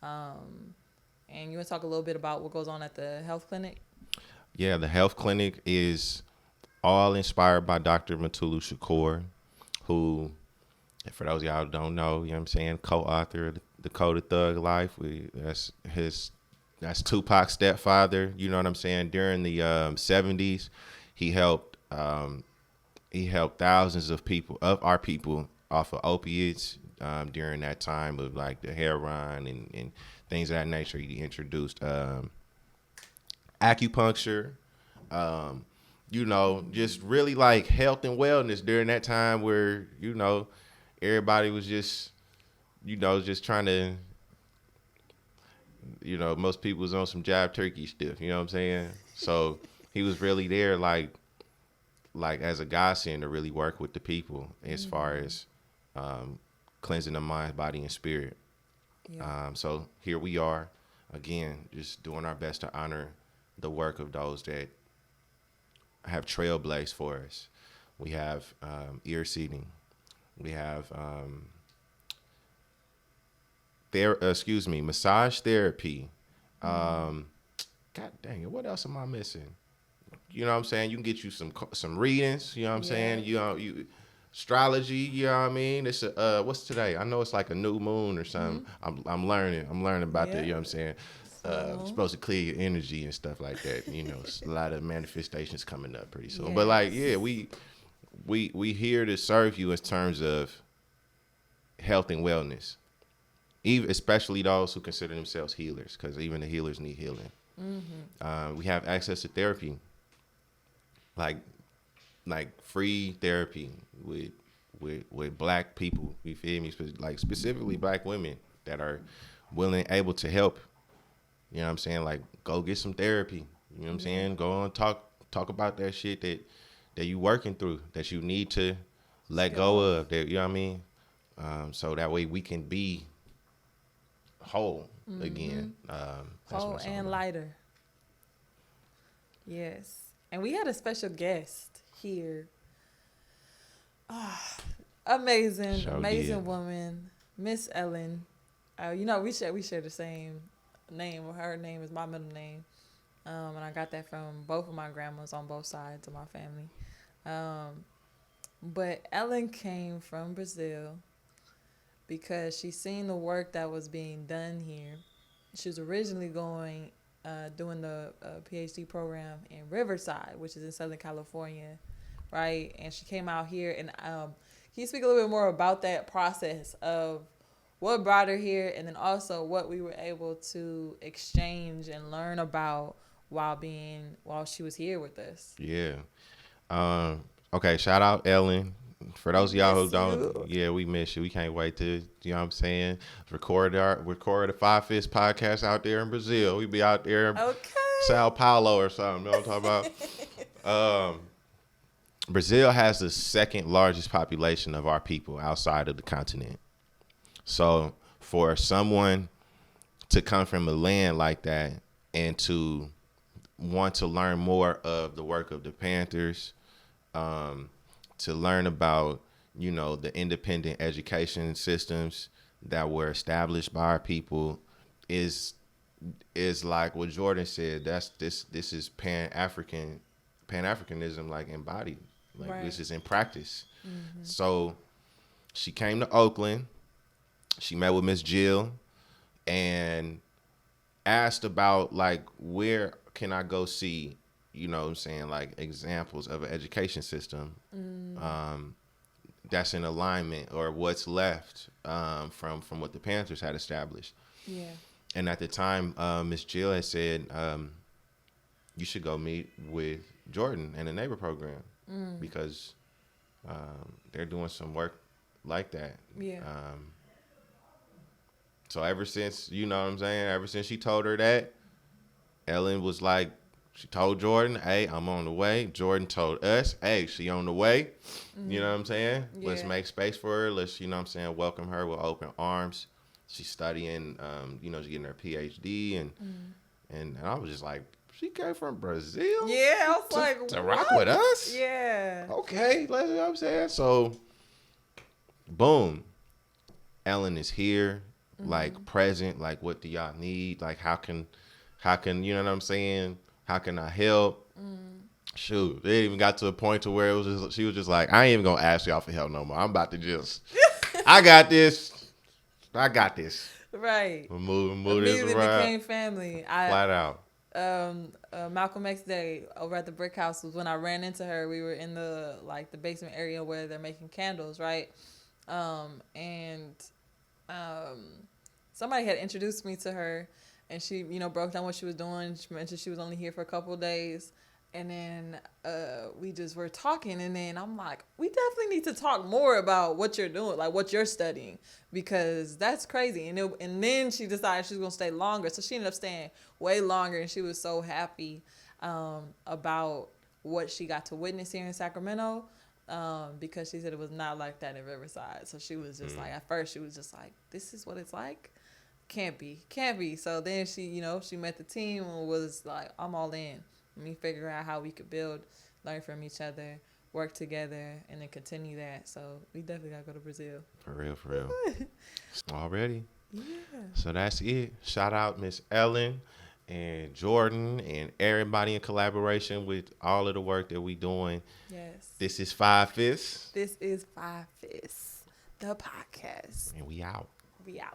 And you want to talk a little bit about what goes on at the health clinic? Yeah, the health clinic is all inspired by Dr. Mutulu Shakur, who, for those of y'all who don't know, you know what I'm saying, co-author of The Code of Thug Life. That's Tupac's stepfather, you know what I'm saying? During the 70s, he helped thousands of our people off of opiates during that time of like the heroin and things of that nature. He introduced acupuncture, just really like health and wellness during that time where, everybody was just trying to, most people was on some jive turkey stuff, you know what I'm saying? So he was really there like as a godsend to really work with the people as far as cleansing the mind, body, and spirit. Yeah. So here we are, again, just doing our best to honor the work of those that have trailblazed for us. We have ear seeding. We have massage therapy. God dang it, what else am I missing? You know what I'm saying? You can get you some readings, you know what I'm saying? You astrology, you know what I mean? It's what's today? I know it's like a new moon or something. Mm-hmm. I'm learning about that, you know what I'm saying? Supposed to clear your energy and stuff like that. It's a lot of manifestations coming up pretty soon. Yes. But like, yeah, we here to serve you in terms of health and wellness. Especially those who consider themselves healers, because even the healers need healing. Mm-hmm. We have access to therapy, like free therapy with Black people. You feel me? Like specifically Black women that are willing, able to help. You know what I'm saying? Like, go get some therapy. You know what I'm saying? Go on, talk about that shit that you working through, that you need to let go of. That, you know what I mean? So that way we can be whole again. Whole and lighter. Yes. And we had a special guest here. Amazing woman, Miss Ellen. We share the same name. Her name is my middle name. And I got that from both of my grandmas on both sides of my family. But Ellen came from Brazil because she seen the work that was being done here. She was originally doing the PhD program in Riverside, which is in Southern California, right? And she came out here, and can you speak a little bit more about that process of what brought her here, and then also what we were able to exchange and learn about while she was here with us? Yeah. Okay, shout out Ellen. For those of y'all who don't, we miss you. We can't wait to, you know what I'm saying, record the Fivefifths podcast out there in Brazil. We be out there in Sao Paulo or something. You know what I'm talking about? Brazil has the second largest population of our people outside of the continent. So for someone to come from a land like that and to want to learn more of the work of the Panthers, to learn about, the independent education systems that were established by our people is like what Jordan said. This is Pan-Africanism like embodied. Like right. This is in practice. Mm-hmm. So she came to Oakland. She met with Miss Jill, and asked about like where can I go see, what I'm saying, like examples of an education system that's in alignment or what's left from what the Panthers had established. Yeah. And at the time, Miss Jill had said, you should go meet with Jordan and the neighbor program because they're doing some work like that. Yeah. So ever since, you know what I'm saying, ever since she told her that, Ellen was like, she told Jordan, hey, I'm on the way. Jordan told us, hey, she on the way. You know what I'm saying? Yeah. Let's make space for her. Let's, welcome her with open arms. She's studying, she's getting her PhD. And I was just like, she came from Brazil? Yeah, I was like, to what? rock with us? Yeah. Okay, you know what I'm saying? So, boom. Ellen is here, like present, like what do y'all need? Like how can, you know what I'm saying? How can I help? Shoot, it even got to a point to where she was just like, I ain't even gonna ask y'all for help no more. I'm about to just, I got this. Right. We'll move this Immediately around. became family. Flat out. Malcolm X Day over at the Brick House was when I ran into her. We were in the basement area where they're making candles, right? Somebody had introduced me to her, and she, broke down what she was doing. She mentioned she was only here for a couple of days, and then we just were talking, and then I'm like, we definitely need to talk more about what you're doing, like what you're studying, because that's crazy. And then she decided she was gonna stay longer, so she ended up staying way longer, and she was so happy about what she got to witness here in Sacramento. Because she said it was not like that in Riverside. So she was just like, at first she was just like, this is what it's like? Can't be. So then she, she met the team and was like, I'm all in. Let me figure out how we could build, learn from each other, work together, and then continue that. So we definitely got to go to Brazil. For real. Already? Yeah. So that's it. Shout out Miss Ellen and Jordan and everybody in collaboration with all of the work that we doing. Yes. This is Fivefifths. This is Fivefifths, the podcast. And we out. We out.